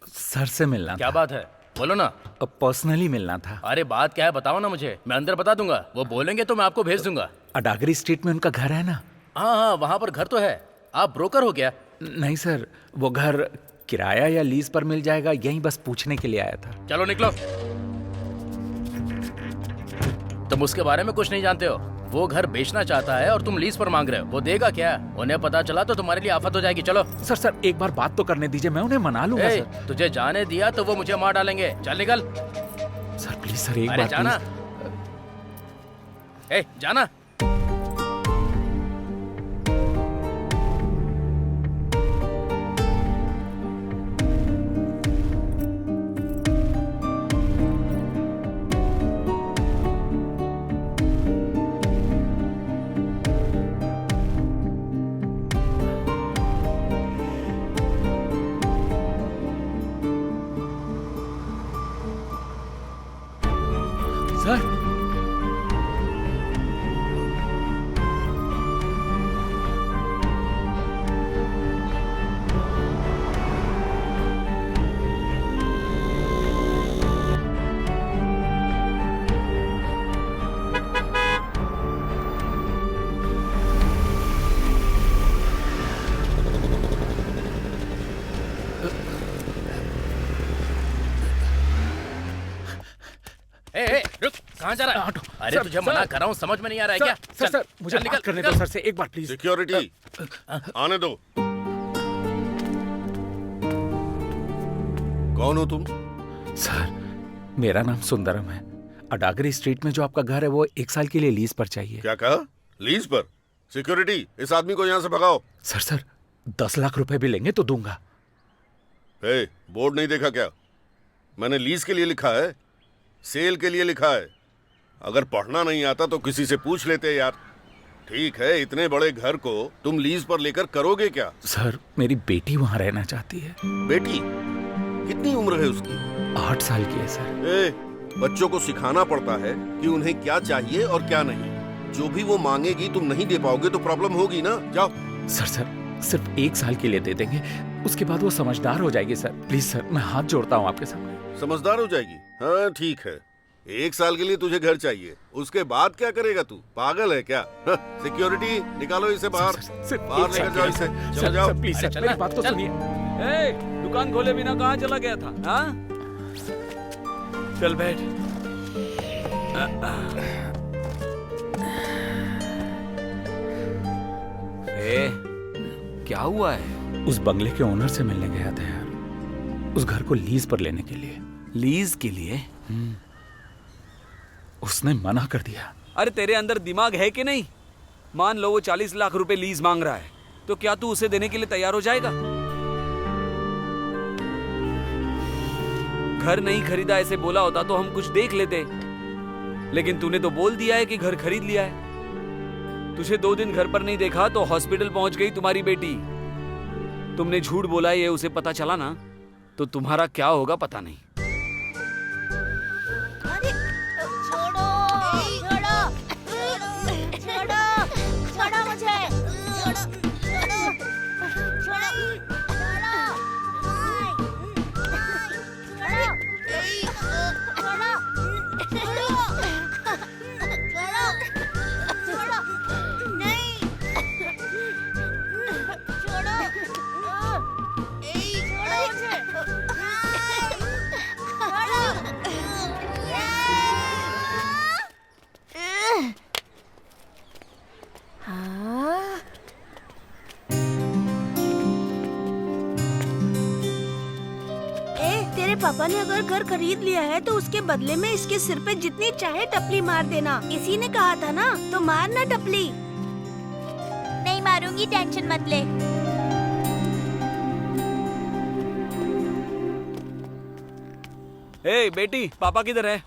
C: सर से मिलना
E: क्या
C: था।
E: बात है, बोलो ना।
C: अब पर्सनली मिलना था।
E: अरे बात क्या है बताओ ना मुझे, मैं अंदर बता दूंगा। वो बोलेंगे तो मैं आपको भेज दूंगा।
C: अडागरी स्ट्रीट में उनका घर है ना?
E: हाँ हाँ, वहाँ पर घर तो है। आप ब्रोकर हो क्या?
C: नहीं सर, वो घर किराया या लीज पर मिल जाएगा, यही बस पूछने के लिए आया था।
E: चलो निकलो। तुम उसके बारे में कुछ नहीं जानते हो। वो घर बेचना चाहता है और तुम लीज पर मांग रहे हो। वो देगा क्या? उन्हें पता चला तो तुम्हारे लिए आफत हो जाएगी। चलो।
C: सर एक बार बात तो करने दीजिए, मैं उन्हें मना लूंगा।
E: ए,
C: सर
E: तुझे जाने दिया तो वो मुझे मार डालेंगे। चल निकल।
C: सर प्लीज सर, एक
E: अरे
C: बार
E: जाना। ए जाना।
C: सर
E: कहाँ जा रहा है? अरे
C: सर,
E: तुझे
C: सर।
E: मना कर रहा हूँ, समझ में नहीं आ रहा है
C: सर,
E: क्या?
C: सर,
E: चल,
C: सर, मुझे
E: चल,
C: बात करने दो सर से एक बार प्लीज।
B: सिक्योरिटी आने दो। कौन हो तुम?
C: सर मेरा नाम सुंदरम है। अडागरी स्ट्रीट में जो आपका घर है वो 1 साल के लिए लीज पर चाहिए।
B: क्या कहा? लीज पर? सिक्योरिटी, इस आदमी को यहाँ से भगाओ।
C: सर 10 लाख रुपए भी लेंगे तो दूंगा।
B: ए, बोर्ड नहीं देखा क्या? मैंने लीज के लिए लिखा है, सेल के लिए लिखा है। अगर पढ़ना नहीं आता तो किसी से पूछ लेते यार। ठीक है, इतने बड़े घर को तुम लीज पर लेकर करोगे क्या?
C: सर मेरी बेटी वहाँ रहना चाहती है।
B: बेटी? कितनी उम्र है उसकी?
C: 8 साल की है सर।
B: ए, बच्चों को सिखाना पड़ता है कि उन्हें क्या चाहिए और क्या नहीं। जो भी वो मांगेगी तुम नहीं दे पाओगे तो प्रॉब्लम होगी ना। जाओ।
C: सर सिर्फ 1 साल के लिए दे देंगे, उसके बाद वो समझदार हो जाएगी सर। प्लीज सर, मैं हाथ जोड़ता हूँ आपके सामने।
B: समझदार हो जाएगी? हाँ ठीक है, 1 साल के लिए तुझे घर चाहिए, उसके बाद क्या करेगा तू? पागल है क्या? सिक्योरिटी, निकालो इसे बाहर। बाहर लेकर जाओ इसे। चलो जाओ।
C: प्लीज सर, मेरी बात तो सुनिए।
G: ए, दुकान खोले बिना कहाँ चला गया था? हाँ? चल बैठ। ए, क्या हुआ है?
C: उस बंगले के ओनर से मिलने गया था यार, उस घर को लीज पर लेने के लिए।
G: लीज के लिए?
C: उसने मना कर दिया।
G: अरे तेरे अंदर दिमाग है कि नहीं? मान लो वो 40 लाख रुपए लीज मांग रहा है, तो क्या तू उसे देने के लिए तैयार हो जाएगा? घर नहीं खरीदा ऐसे बोला होता तो हम कुछ देख लेते, लेकिन तूने तो बोल दिया है कि घर खरीद लिया है। तुझे 2 दिन घर पर नहीं देखा तो हॉस्पिटल पहुंच गई तुम्हारी बेटी। तुमने झूठ बोला, ये उसे पता चला ना तो तुम्हारा क्या होगा पता नहीं।
A: अरे छोड़ो छोड़ो छोड़ो छोड़ो मुझे, छोड़ो छोड़ो छोड़ो
D: पापा ने अगर घर खरीद लिया है तो उसके बदले में इसके सिर पे जितनी चाहे टपली मार देना। इसी ने कहा था ना, तो मारना टपली।
A: नहीं मारूंगी, टेंशन मत ले।
G: ए बेटी, पापा किधर है?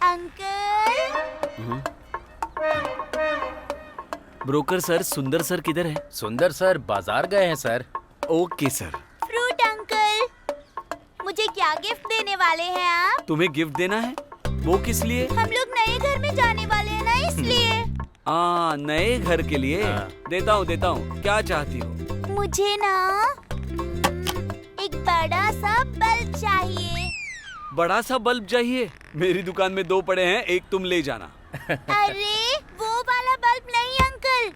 A: अंकल।
G: ब्रोकर सर, सुंदर सर किधर है?
E: सुंदर सर बाजार गए हैं sir.
G: Okay sir.
A: Fruit uncle, मुझे क्या गिफ्ट देने वाले हैं आप?
G: तुम्हें गिफ्ट देना है? वो किस लिए?
A: हम लोग नए घर में जाने वाले हैं ना, इसलिए।
G: नए घर के लिए?
E: हाँ।
G: देता हूँ। क्या चाहती हो?
A: मुझे ना एक बड़ा सा बल्ब चाहिए।
G: बड़ा सा बल्ब चाहिए? मेरी दुकान में 2 पड़े हैं, एक तुम ले जाना।
A: अरे वो वाला बल्ब नहीं अंकल,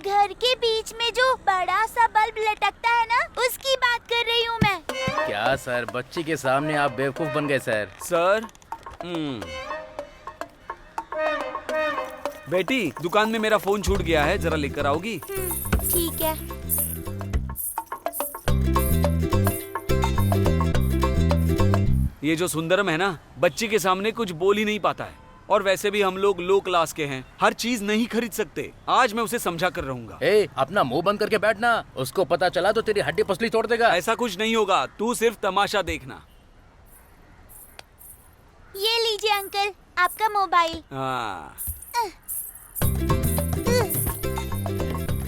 A: घर के बीच में जो बड़ा सा बल्ब लटकता है ना, उसकी बात कर रही हूँ मैं।
E: क्या सर, बच्ची के सामने आप बेवकूफ बन गए सर।
G: सर, बेटी दुकान में मेरा फोन छूट गया है, जरा लेकर आओगी?
A: ठीक है।
G: ये जो सुंदरम है ना, बच्ची के सामने कुछ बोल ही नहीं पाता है, और वैसे भी हम लोग लो क्लास के हैं, हर चीज नहीं खरीद सकते। आज मैं उसे समझा कर रहूंगा।
E: ए, अपना मुंह बंद करके बैठना, उसको पता चला तो तेरी हड्डी पसली तोड़ देगा।
G: ऐसा कुछ नहीं होगा, तू सिर्फ तमाशा देखना।
A: ये लीजिए अंकल, आपका मोबाइल।
G: हाँ।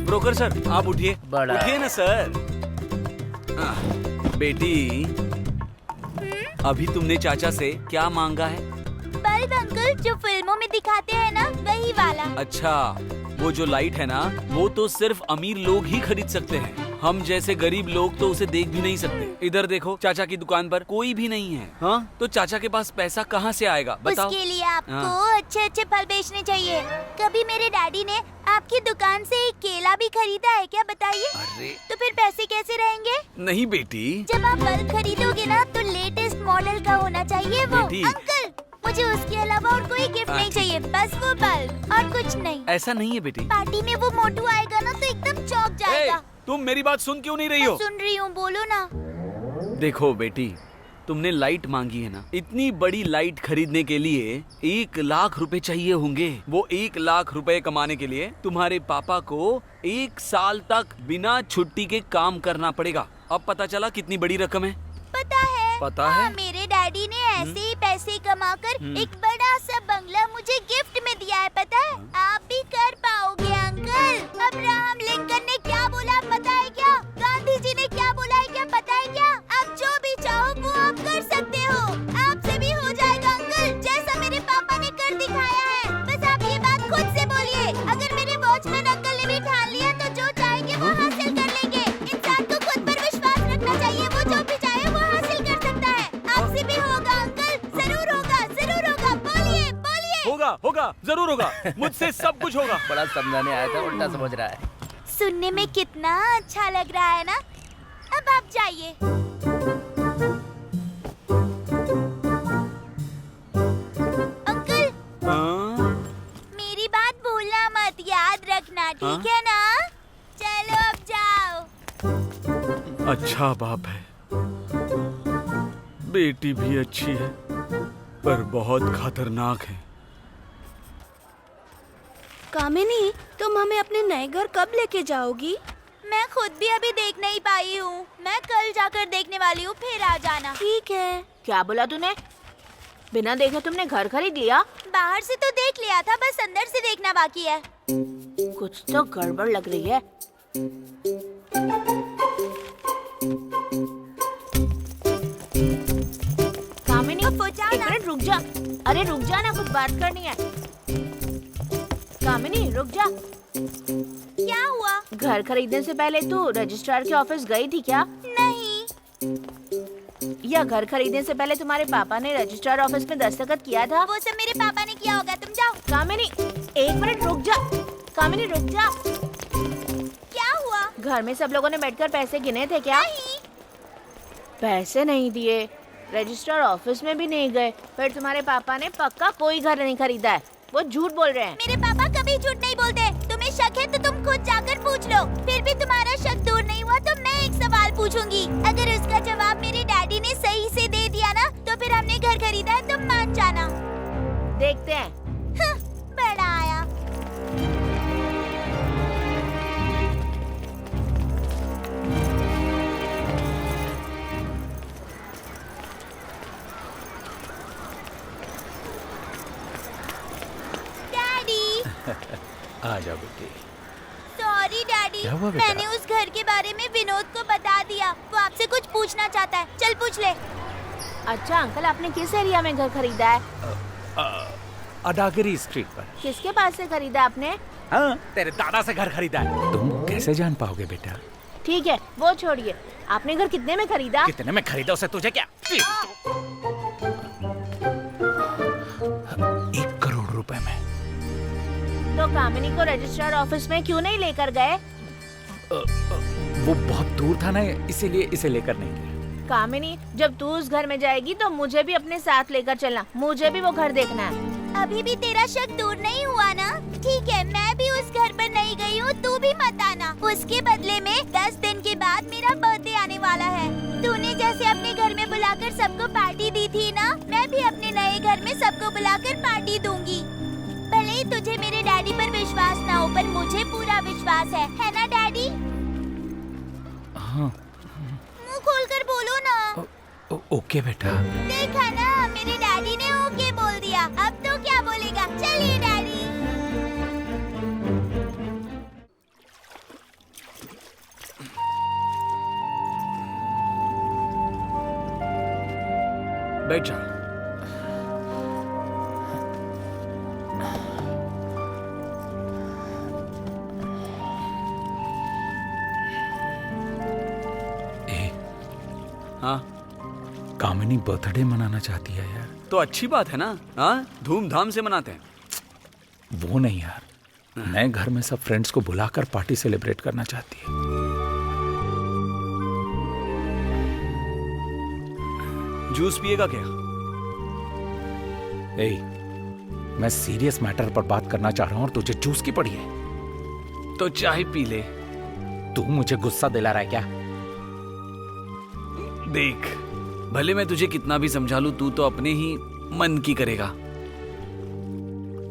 G: ब्रोकर सर, आप उठिए।
E: बड़ा।
G: उठिए ना सर। बेटी, अभी तुमने चाचा से क्या मांगा है?
A: बल्ब अंकल, जो फिल्मों में दिखाते हैं ना, वही वाला।
G: अच्छा, वो जो लाइट है ना, वो तो सिर्फ अमीर लोग ही खरीद सकते हैं। हम जैसे गरीब लोग तो उसे देख भी नहीं सकते। इधर देखो, चाचा की दुकान पर कोई भी नहीं है। हाँ, तो चाचा के पास पैसा कहाँ से आएगा बताओ?
A: उसके लिए आपको अच्छे फल बेचने चाहिए। कभी मेरे डैडी ने आपकी दुकान से एक केला भी खरीदा है क्या, बताइए?
G: अरे
A: तो फिर पैसे कैसे रहेंगे?
G: नहीं बेटी।
A: जब आप बल्ब खरीदोगे ना, तो लेटेस्ट मॉडल का होना चाहिए वो।
G: बेटी।
A: अंकल, मुझे उसके अलावा और कोई गिफ्ट नहीं चाहिए, बस वो बल्ब और कुछ नहीं।
G: ऐसा नहीं है बेटी।
A: पार्टी में वो मोटू आएगा ना तो एकदम चौंक जाएगा।
G: तुम मेरी बात सुन क्यों नहीं रही
A: मैं
G: हो?
A: सुन रही हूँ, बोलो ना।
G: देखो बेटी, तुमने लाइट मांगी है ना, इतनी बड़ी लाइट खरीदने के लिए 1 लाख रुपए चाहिए होंगे। वो 1 लाख रुपए कमाने के लिए तुम्हारे पापा को 1 साल तक बिना छुट्टी के काम करना पड़ेगा। अब पता चला कितनी बड़ी रकम है। पता है?
A: मेरे डैडी ने ऐसे ही पैसे कमाकर एक बड़ा सा बंगला मुझे गिफ्ट में दिया है, पता है? आप भी कर पाओगे अंकल। अब्राहम लिंकन ने क्या बोला पता है क्या? गांधी जी ने क्या बोला है क्या पता है क्या? आप जो भी चाहो वो आप कर सकते हो। आपसे भी हो जाएगा अंकल, जैसा मेरे पापा ने कर दिखाया है। बस आप ये बात खुद से बोलिए। अगर मेरे वॉचमैन अंकल ने भी ठान लिया तो जो चाहेंगे वो हासिल कर लेंगे। इंसान को खुद पर विश्वास रखना चाहिए, वो जो भी चाहे वो हासिल कर सकता है। आपसे भी होगा अंकल, जरूर होगा, जरूर होगा। बोलिए बोलिए।
G: होगा, जरूर होगा। मुझसे सब कुछ होगा।
E: बड़ा समझाने आया था, उल्टा समझ रहा है।
A: सुनने में कितना अच्छा लग रहा है ना? अब आप जाइए। अंकल, मेरी बात भूलना मत, याद रखना, ठीक है ना? चलो अब जाओ।
G: अच्छा बाप है, बेटी भी अच्छी है पर बहुत खतरनाक है।
D: कामिनी, तुम हमें अपने नए घर कब लेके जाओगी?
A: मैं खुद भी अभी देख नहीं पाई हूँ। मैं कल जाकर देखने वाली हूँ, फिर आ जाना।
D: ठीक है।
F: क्या बोला तूने? बिना देखे तुमने घर खरीद लिया?
A: बाहर से तो देख लिया था, बस अंदर से देखना बाकी है।
F: कुछ तो गड़बड़ लग रही है। कामिनी, एक मिनट रुक जा। अरे रुक जा ना, कुछ बात करनी है। कामिनी रुक जा।
A: क्या हुआ?
F: घर खरीदने से पहले तू रजिस्ट्रार के ऑफिस गई थी क्या?
A: नहीं।
F: या घर खरीदने से पहले तुम्हारे पापा ने रजिस्ट्रार ऑफिस में दस्तखत किया था?
A: वो सब मेरे पापा ने किया होगा, तुम जाओ।
F: कामिनी एक मिनट रुक जा। कामिनी रुक जा।
A: क्या हुआ?
F: घर में सब लोगों ने बैठकर पैसे गिने थे क्या?
A: नहीं।
F: पैसे नहीं दिए, रजिस्ट्रार ऑफिस में भी नहीं गए, फिर तुम्हारे पापा ने पक्का कोई घर नहीं खरीदा है। वो झूठ बोल रहे हैं।
A: मेरे पापा कभी झूठ नहीं बोलते। तुम्हें शक है तो तुम खुद जाकर पूछ लो। फिर भी तुम्हारा शक दूर नहीं हुआ तो मैं एक सवाल पूछूंगी। अगर उसका जवाब मेरे डैडी ने सही से दे दिया ना तो फिर हमने घर खरीदा है, तुम मान जाना।
F: देखते हैं।
A: हाँ, बड़ा आया।
C: आ जाओ बेटी।
A: सॉरी डैडी,
C: क्या हुआ बेटा?
A: मैंने उस घर के बारे में विनोद को बता दिया। वो आपसे कुछ पूछना चाहता है, चल पूछ ले।
F: अच्छा अंकल, आपने किस एरिया में घर खरीदा है?
C: अडागिरी स्ट्रीट पर।
F: किसके पास से खरीदा आपने?
C: हाँ, तेरे दादा से घर खरीदा है। तुम कैसे जान पाओगे बेटा?
F: ठीक है वो छोड़िए, आपने घर कितने में खरीदा?
C: कितने में खरीदा उसे तुझे क्या? 1 करोड़ रुपए में।
F: तो कामिनी को रजिस्ट्रार ऑफिस में क्यों नहीं लेकर गए?
C: वो बहुत दूर था ना, इसीलिए इसे लेकर नहीं गए।
F: कामिनी, जब तू उस घर में जाएगी तो मुझे भी अपने साथ लेकर चलना, मुझे भी वो घर देखना है।
A: अभी भी तेरा शक दूर नहीं हुआ ना? ठीक है, मैं भी उस घर पर नहीं गई हूँ, तू भी मत आना। उसके बदले में 10 दिन के बाद मेरा बर्थडे आने वाला है। तूने जैसे अपने घर में बुलाकर सबको पार्टी दी थी ना, मैं भी अपने नए घर में सबको बुलाकर पार्टी दूंगी। भले ही तुझे मेरे डैडी पर विश्वास ना हो, पर मुझे पूरा विश्वास है ना डैडी?
C: हाँ।
A: मुंह खोलकर बोलो ना।
C: ओके बेटा।
A: देखा ना, मेरे डैडी ने ओके बोल दिया। अब तो क्या बोलेगा? चलिए डैडी।
G: बैठ जा। हाँ,
C: कामिनी बर्थडे मनाना चाहती है यार।
G: तो अच्छी बात है ना। हाँ, धूमधाम से मनाते हैं।
C: वो नहीं यार, नए घर में सब फ्रेंड्स को बुलाकर पार्टी सेलिब्रेट करना चाहती है।
G: जूस पिएगा क्या?
C: ए, मैं सीरियस मैटर पर बात करना चाह रहा हूँ और तुझे चूस की पड़ी है।
G: तो चाय पी ले।
C: तू मुझे गुस्सा दिला रहा है क्या?
G: देख, भले मैं तुझे कितना भी समझा लूं, तू तो अपने ही मन की करेगा।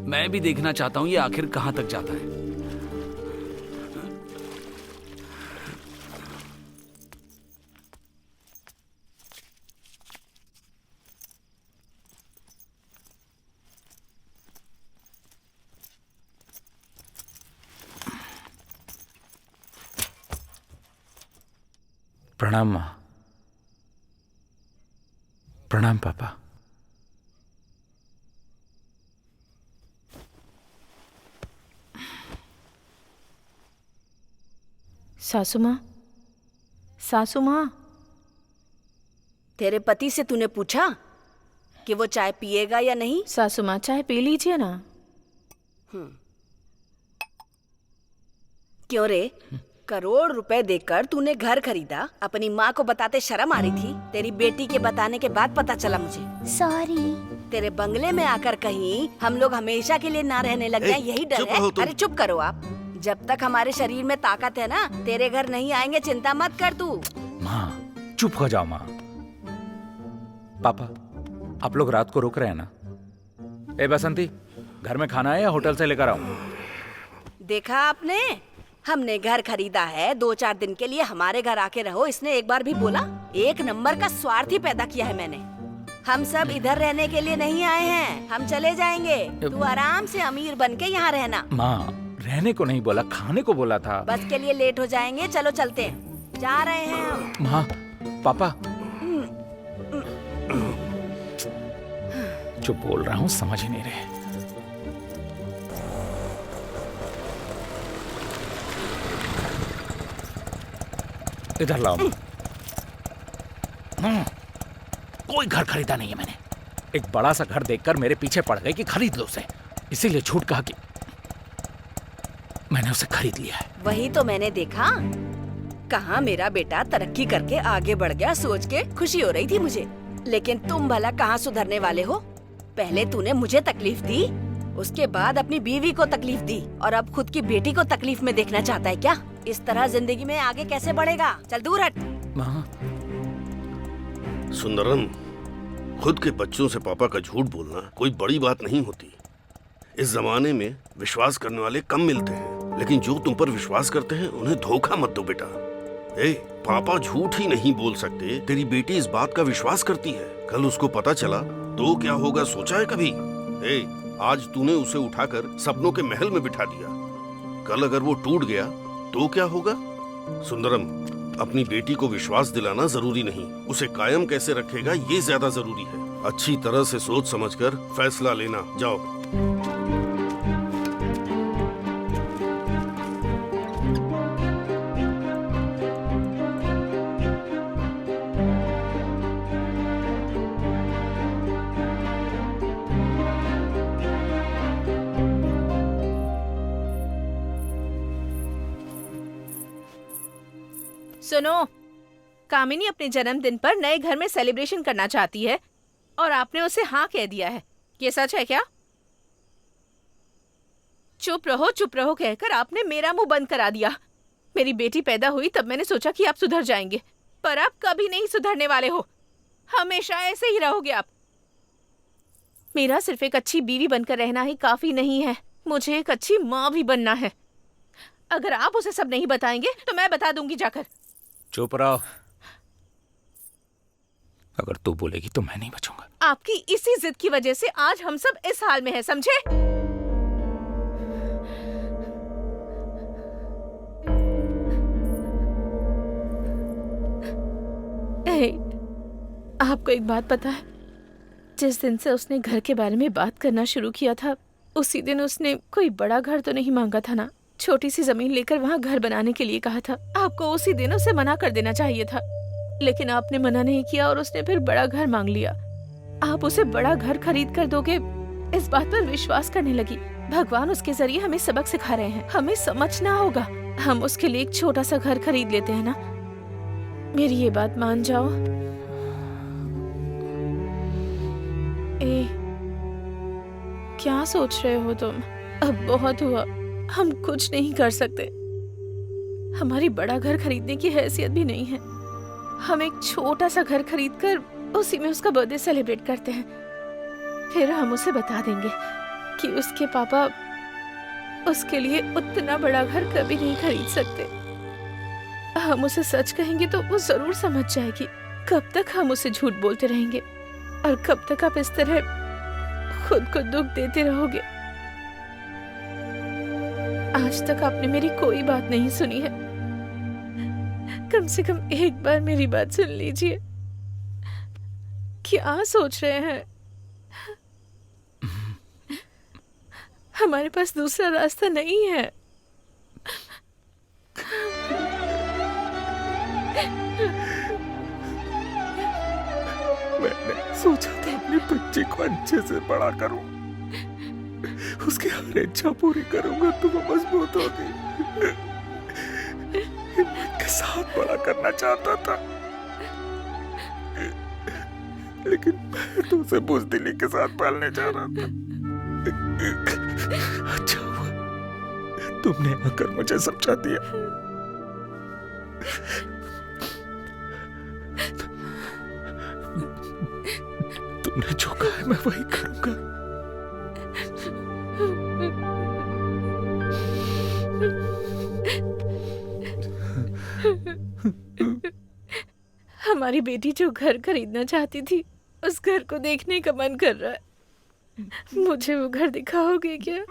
G: मैं भी देखना चाहता हूं ये आखिर कहां तक जाता है।
C: प्रणाम माँ। प्रणाम पापा।
F: सासू माँ, सासू माँ।
D: तेरे पति से तूने पूछा कि वो चाय पिएगा या नहीं?
F: सासू माँ, चाय पी लीजिए ना।
D: क्यों रे? करोड़ रुपए देकर तूने घर खरीदा, अपनी माँ को बताते शर्म आ रही थी? तेरी बेटी के बताने के बाद पता चला मुझे।
A: सॉरी।
D: तेरे बंगले में आकर कहीं हम लोग हमेशा के लिए ना रहने लग जाए, यही डर
B: चुप
D: है।
B: रहो तुम।
D: अरे चुप करो आप। जब तक हमारे शरीर में ताकत है ना, तेरे घर नहीं आएंगे, चिंता मत कर तू।
C: माँ चुप हो जाओ माँ। पापा, आप लोग रात को रुक रहे हैं ना? ए बसंती, घर में खाना है या होटल से लेकर आऊं?
D: देखा आपने, हमने घर खरीदा है, 2-4 दिन के लिए हमारे घर आके रहो, इसने एक बार भी बोला? एक नंबर का स्वार्थी पैदा किया है मैंने। हम सब इधर रहने के लिए नहीं आए हैं, हम चले जाएंगे। तू आराम से अमीर बन के यहाँ रहना।
C: माँ, रहने को नहीं बोला, खाने को बोला था।
D: बस के लिए लेट हो जाएंगे, चलो चलते हैं, जा रहे हैं हम।
C: माँ, पापा, जो बोल रहा हूँ समझ ही नहीं रहे। इधर लाओ। कोई घर खरीदा नहीं है मैंने। एक बड़ा सा घर देखकर मेरे पीछे पड़ गए कि खरीद लो उसे, इसीलिए झूठ कहा कि मैंने उसे खरीद लिया है।
D: वही तो मैंने देखा। कहाँ मेरा बेटा तरक्की करके आगे बढ़ गया, सोच के खुशी हो रही थी मुझे। लेकिन तुम भला कहाँ सुधरने वाले हो? पहले तूने मुझे तकलीफ दी, उसके बाद अपनी बीवी को तकलीफ दी, और अब खुद की बेटी को तकलीफ में देखना चाहता है क्या? इस तरह जिंदगी में आगे कैसे बढ़ेगा? चल दूर हट।
C: माँ,
B: सुंदरम, खुद के बच्चों से पापा का झूठ बोलना कोई बड़ी बात नहीं होती। इस जमाने में विश्वास करने वाले कम मिलते हैं, लेकिन जो तुम पर विश्वास करते हैं उन्हें धोखा मत दो बेटा। ए, पापा झूठ ही नहीं बोल सकते। तेरी बेटी इस बात का विश्वास करती है। कल उसको पता चला तो क्या होगा, सोचा है कभी? ए, आज तूने उसे उठाकर सपनों के महल में बिठा दिया, कल अगर वो टूट गया तो क्या होगा? सुंदरम, अपनी बेटी को विश्वास दिलाना जरूरी नहीं, उसे कायम कैसे रखेगा ये ज्यादा जरूरी है। अच्छी तरह से सोच समझकर फैसला लेना। जाओ।
F: सुनो, कामिनी अपने जन्मदिन पर नए घर में सेलिब्रेशन करना चाहती है और आपने उसे हाँ कह दिया है। ये सच है क्या? चुप रहो कहकर आपने मेरा मुंह बंद करा दिया। मेरी बेटी पैदा हुई तब मैंने सोचा कि आप सुधर जाएंगे, पर आप कभी नहीं सुधरने वाले हो। हमेशा ऐसे ही रहोगे आप। मेरा सिर्फ एक अच्छी बीवी बनकर रहना ही काफी नहीं है, मुझे एक अच्छी माँ भी बनना है। अगर आप उसे सब नहीं बताएंगे तो मैं बता दूंगी जाकर।
C: चुप रहो। अगर तू बोलेगी तो मैं नहीं बचूंगा।
F: आपकी इसी जिद की वजह से आज हम सब इस हाल में हैं, समझे? आपको एक बात पता है? जिस दिन से उसने घर के बारे में बात करना शुरू किया था, उसी दिन उसने कोई बड़ा घर तो नहीं मांगा था ना, छोटी सी जमीन लेकर वहाँ घर बनाने के लिए कहा था। आपको उसी दिन उसे मना कर देना चाहिए था, लेकिन आपने मना नहीं किया और उसने फिर बड़ा घर मांग लिया। आप उसे बड़ा घर खरीद कर दोगे, इस बात पर विश्वास करने लगी। भगवान उसके जरिए हमें सबक सिखा रहे हैं, हमें समझना होगा। हम उसके लिए एक छोटा सा घर खरीद लेते हैं ना। मेरी ये बात मान जाओ।
I: क्या सोच रहे हो तुम? अब बहुत हुआ, हम कुछ नहीं कर सकते। हमारी बड़ा घर खरीदने की हैसियत भी नहीं है। हम एक छोटा सा घर खरीदकर उसी में उसका बर्थडे सेलिब्रेट करते हैं। फिर हम उसे बता देंगे कि उसके पापा उसके लिए उतना बड़ा घर कभी नहीं खरीद सकते। हम उसे सच कहेंगे तो वो जरूर समझ जाएगी। कब तक हम उसे झूठ बोलते रहेंगे और कब तक आप इस तरह खुद को दुख देते रहोगे? आज तक आपने मेरी कोई बात नहीं सुनी है। कम से कम एक बार मेरी बात सुन लीजिए। क्या सोच रहे हैं? हमारे पास दूसरा रास्ता नहीं है।
B: मैंने सोचा था अपने बच्चे को अच्छे से बड़ा करूं, उसकी हर इच्छा पूरी करूंगा तो वो मजबूत होगी। हिम्मत के साथ बड़ा करना चाहता था, लेकिन मैं तो उसे बुज़दिली के साथ पालने जा रहा था। अच्छा हुआ तुमने आकर मुझे समझा दिया। तुमने जो कहा है मैं वही करूंगा।
I: हमारी बेटी जो घर खरीदना चाहती थी, उस घर को देखने का मन कर रहा है। मुझे वो घर दिखाओगे क्या?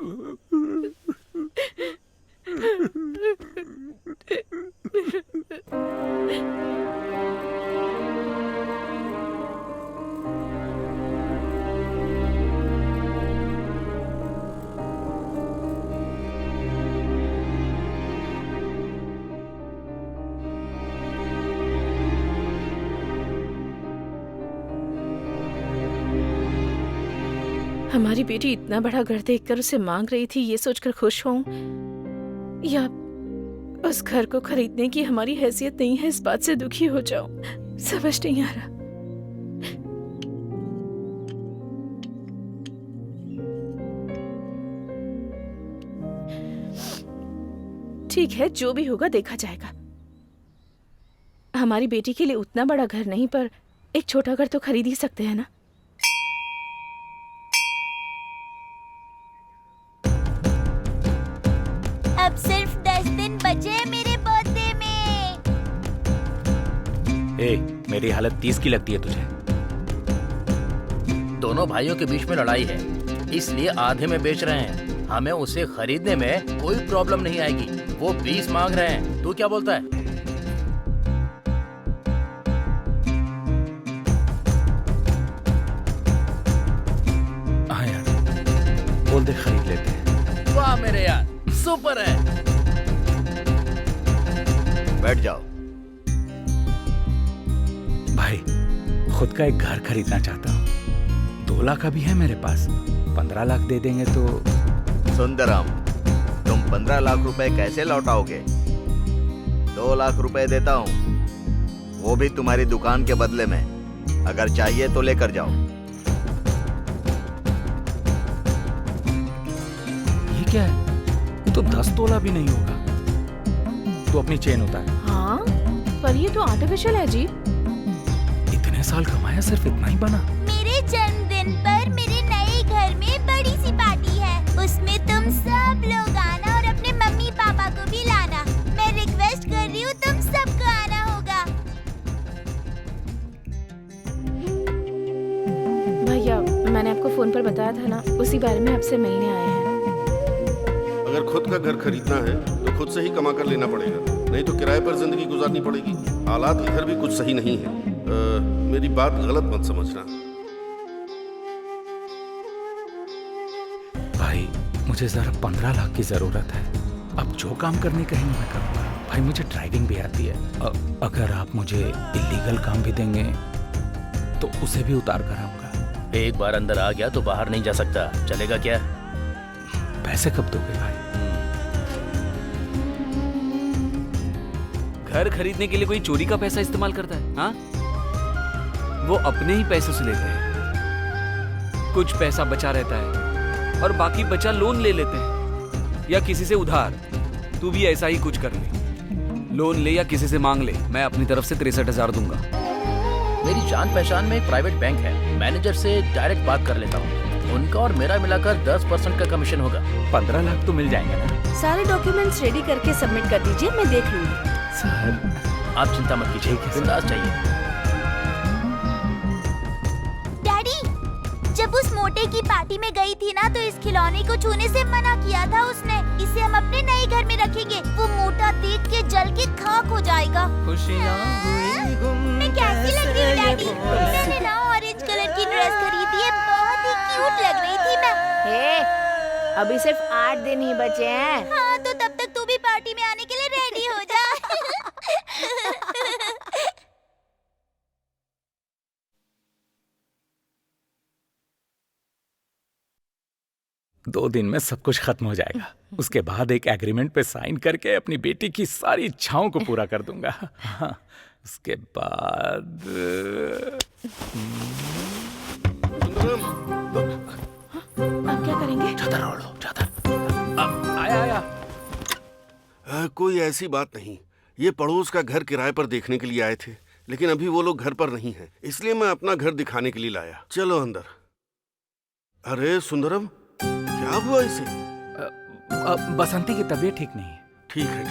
I: हमारी बेटी इतना बड़ा घर देखकर उसे मांग रही थी, ये सोचकर खुश हूँ, या उस घर को खरीदने की हमारी हैसियत नहीं है इस बात से दुखी हो जाऊं? समझ नहीं आ रहा। ठीक है, जो भी होगा देखा जाएगा। हमारी बेटी के लिए उतना बड़ा घर नहीं, पर एक छोटा घर तो खरीद ही सकते हैं ना।
A: अब सिर्फ 10 दिन बचे हैं मेरे बर्थडे में।
C: ए, मेरी हालत 30 की लगती है तुझे?
E: दोनों भाइयों के बीच में लड़ाई है, इसलिए आधे में बेच रहे हैं। हमें उसे खरीदने में कोई प्रॉब्लम नहीं आएगी। वो 20 मांग रहे हैं, तू क्या बोलता है?
C: हाँ यार, बोल दे खरीद लेते हैं।
E: वाह मेरे यार, सुपर है।
J: बैठ जाओ।
C: भाई, खुद का एक घर खरीदना चाहता हूँ। 2 लाख अभी है मेरे पास, 15 लाख दे देंगे तो।
J: सुंदरम, तुम 15 लाख रुपए कैसे लौटाओगे? 2 लाख रुपए देता हूँ, वो भी तुम्हारी दुकान के बदले में। अगर चाहिए तो लेकर जाओ।
C: ये क्या है? ये तो 10 तोला भी नहीं होगा। तू अपनी चेन उतार।
I: हाँ, पर ये तो आर्टिफिशियल है जी।
C: इतने साल कमाया, सिर्फ इतना ही बना।
A: मेरे जन्मदिन पर मेरे नए घर में बड़ी सी पार्टी है, उसमें तुम सब लोग आना और अपने मम्मी पापा को भी लाना। मैं रिक्वेस्ट कर रही हूँ, तुम सबको आना होगा।
I: भैया, मैंने आपको फोन पर बताया था ना, उसी बारे में आपसे मिलने आए हैं।
B: अगर खुद का घर खरीदना है तो खुद से ही कमा कर लेना पड़ेगा, नहीं तो किराए पर जिंदगी गुजारनी पड़ेगी। हालात इधर भी कुछ सही नहीं है। मेरी बात गलत मत समझना।
C: भाई, मुझे जरा 15 लाख की जरूरत है। अब जो काम करने कहेंगे मैं करूँगा। भाई, मुझे ड्राइविंग भी आती है। अगर आप मुझे इलीगल काम भी देंगे तो उसे भी उतार कर आऊंगा।
E: एक बार अंदर आ गया तो बाहर नहीं जा सकता, चलेगा क्या?
C: पैसे कब दोगे भाई?
G: घर खरीदने के लिए कोई चोरी का पैसा इस्तेमाल करता है? हाँ, वो अपने ही पैसों से लेते हैं। कुछ पैसा बचा रहता है और बाकी बचा लोन ले लेते हैं या किसी से उधार। तू भी ऐसा ही कुछ कर ले, लोन ले या किसी से मांग ले, मैं अपनी तरफ से 63,000 दूंगा।
E: मेरी जान पहचान में एक प्राइवेट बैंक है, मैनेजर से डायरेक्ट बात कर लेता हूँ। उनका और मेरा मिलाकर 10% का कमीशन होगा।
C: 15 लाख तो मिल जाएंगे ना?
D: सारे डॉक्यूमेंट्स रेडी करके सबमिट कर दीजिए, मैं देख लूंगी।
E: सर आप चिंता मत कीजिए, बिंदास चाहिए।
A: डैडी, जब उस मोटे की पार्टी में गई थी ना तो इस खिलौने को छूने से मना किया था उसने। इसे हम अपने नए घर में रखेंगे। वो मोटा देख के जल के खाक हो जाएगा।
G: खुशियाँ
A: मैं कैसी लग रही हूँ डैडी? मैंने ना ऑरेंज कलर की ड्रेस खरीदी है, बहुत ही क्यूट लग रही थी मैं।
F: हे, अभी सिर्फ 8 दिन ही बचे हैं।
A: हाँ, तो तब तक तू भी पार्टी में आने के लिए रेडी हो जा।
C: दो दिन में सब कुछ खत्म हो जाएगा। उसके बाद एक एग्रीमेंट पे साइन करके अपनी बेटी की सारी इच्छाओं को पूरा कर दूंगा। हाँ, उसके बाद
B: सुंदरम,
I: अब क्या करेंगे?
C: चादर ओढ़ लो, चादर। आया।
B: कोई ऐसी बात नहीं। ये पड़ोस का घर किराए पर देखने के लिए आए थे, लेकिन अभी वो लोग घर पर नहीं हैं, इसलिए मैं अपना घर दिखाने के लिए लाया। चलो अंदर। अरे सुंदरम, क्या हुआ इसे?
C: बसंती की तबीयत ठीक नहीं है।
B: ठीक है।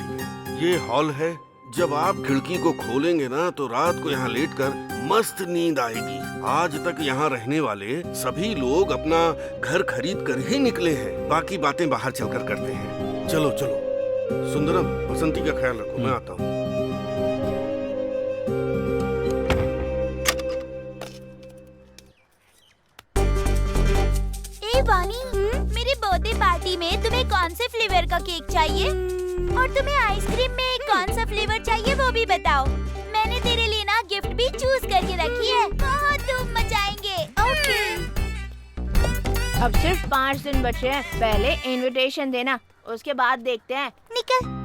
B: ये हॉल है। जब आप खिड़की को खोलेंगे ना तो रात को यहाँ लेटकर मस्त नींद आएगी। आज तक यहाँ रहने वाले सभी लोग अपना घर खरीद कर ही निकले हैं, बाकी बातें बाहर चलकर करते हैं। चलो चलो। सुंदरम, बसंती का ख्याल रखो, मैं आता हूँ।
A: मेरे बर्थडे पार्टी में तुम्हें कौन से फ्लेवर का केक चाहिए? और तुम्हें आइसक्रीम में कौन सा फ्लेवर चाहिए वो भी बताओ। मैंने तेरे लिए ना गिफ्ट भी चूज करके रखी है, बहुत धूम मचाएंगे। ओके।
F: अब सिर्फ 5 दिन बचे हैं। पहले इनविटेशन देना, उसके बाद देखते हैं।
A: निकल।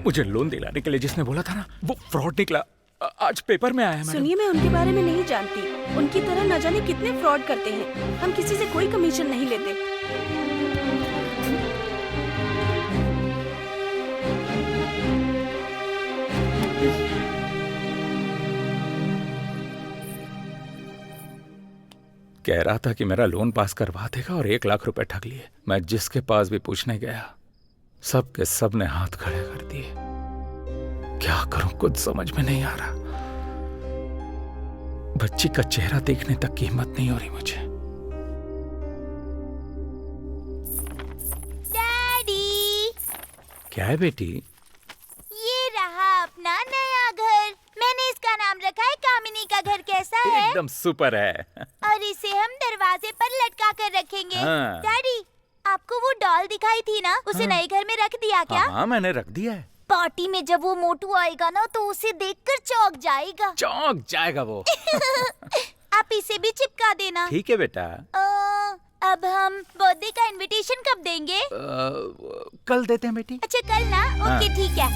C: मुझे लोन दिलाने के लिए जिसने बोला था ना, वो फ्रॉड निकला। आज पेपर में आया।
D: सुनिए, मैं उनके बारे में नहीं जानती। उनकी तरह न जाने कितने फ्रॉड करते हैं। हम किसी से कोई कमीशन नहीं लेते।
C: कह रहा था कि मेरा लोन पास करवा देगा और 1 लाख रुपए ठग लिए। मैं जिसके पास भी पूछने गया, सबके सब ने हाथ खड़े कर दिए। क्या करूं, कुछ समझ में नहीं आ रहा। बच्ची का चेहरा देखने तक की हिम्मत नहीं हो रही मुझे।
A: डैडी।
C: क्या है बेटी?
A: ये रहा अपना नया घर। मैंने इसका नाम रखा है कामिनी का घर। कैसा है?
C: एकदम सुपर है।
A: और इसे हम दरवाजे पर लटका कर रखेंगे।
C: हाँ।
A: डैडी, आपको वो डॉल दिखाई थी ना, उसे नए घर में रख दिया क्या?
C: हाँ, मैंने रख दिया है।
A: पार्टी में जब वो मोटू आएगा ना तो उसे देखकर चौंक जाएगा।
C: चौंक जाएगा वो।
A: आप इसे भी चिपका देना।
C: ठीक है बेटा।
A: अब हम बर्थडे का इनविटेशन कब देंगे?
C: कल देते हैं बेटी।
A: अच्छा, कल ना? ओके, ठीक है।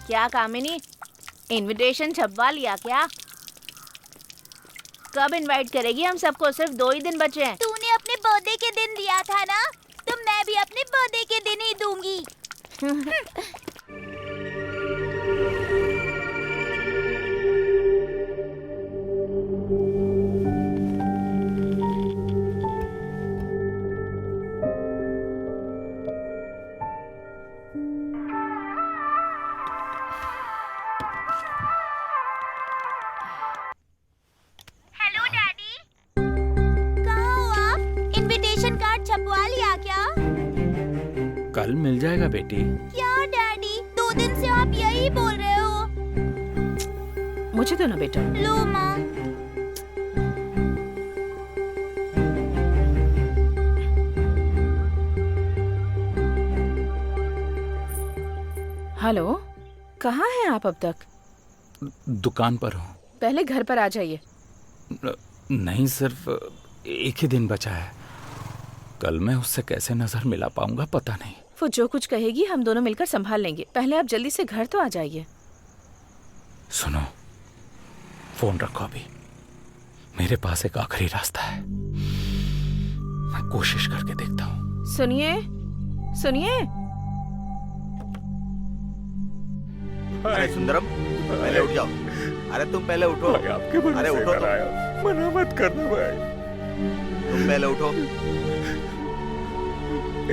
F: क्या कामिनी, इनविटेशन छपवा लिया क्या? कब इनवाइट करेगी हम सबको? सिर्फ 2 ही दिन बचे हैं।
A: तूने अपने बर्थडे के दिन दिया था ना, तो मैं भी अपने बर्थडे के दिन ही दूंगी। छपवा लिया क्या?
C: कल मिल जाएगा बेटी।
A: क्या डैडी, 2 दिन से आप यही बोल रहे हो।
I: मुझे दो ना बेटा।
A: लो माँ।
I: हेलो, कहाँ हैं आप अब तक?
C: दुकान पर हूँ।
I: पहले घर पर आ जाइए।
C: नहीं, सिर्फ एक ही दिन बचा है। कल मैं उससे कैसे नजर मिला पाऊंगा पता नहीं।
I: वो जो कुछ कहेगी हम दोनों मिलकर संभाल लेंगे। पहले आप जल्दी से घर तो आ जाइए।
C: सुनो, फोन रखो अभी। मेरे पास एक आखिरी रास्ता है, मैं कोशिश करके देखता हूँ।
I: सुनिए, सुनिए।
J: अरे सुंदरम, पहले उठ जाओ। अरे तुम पहले उठो।
C: आपके भरोसे
J: अरे उठो तुम।
C: मना मत करना भाई।
J: तुम पहले उठो।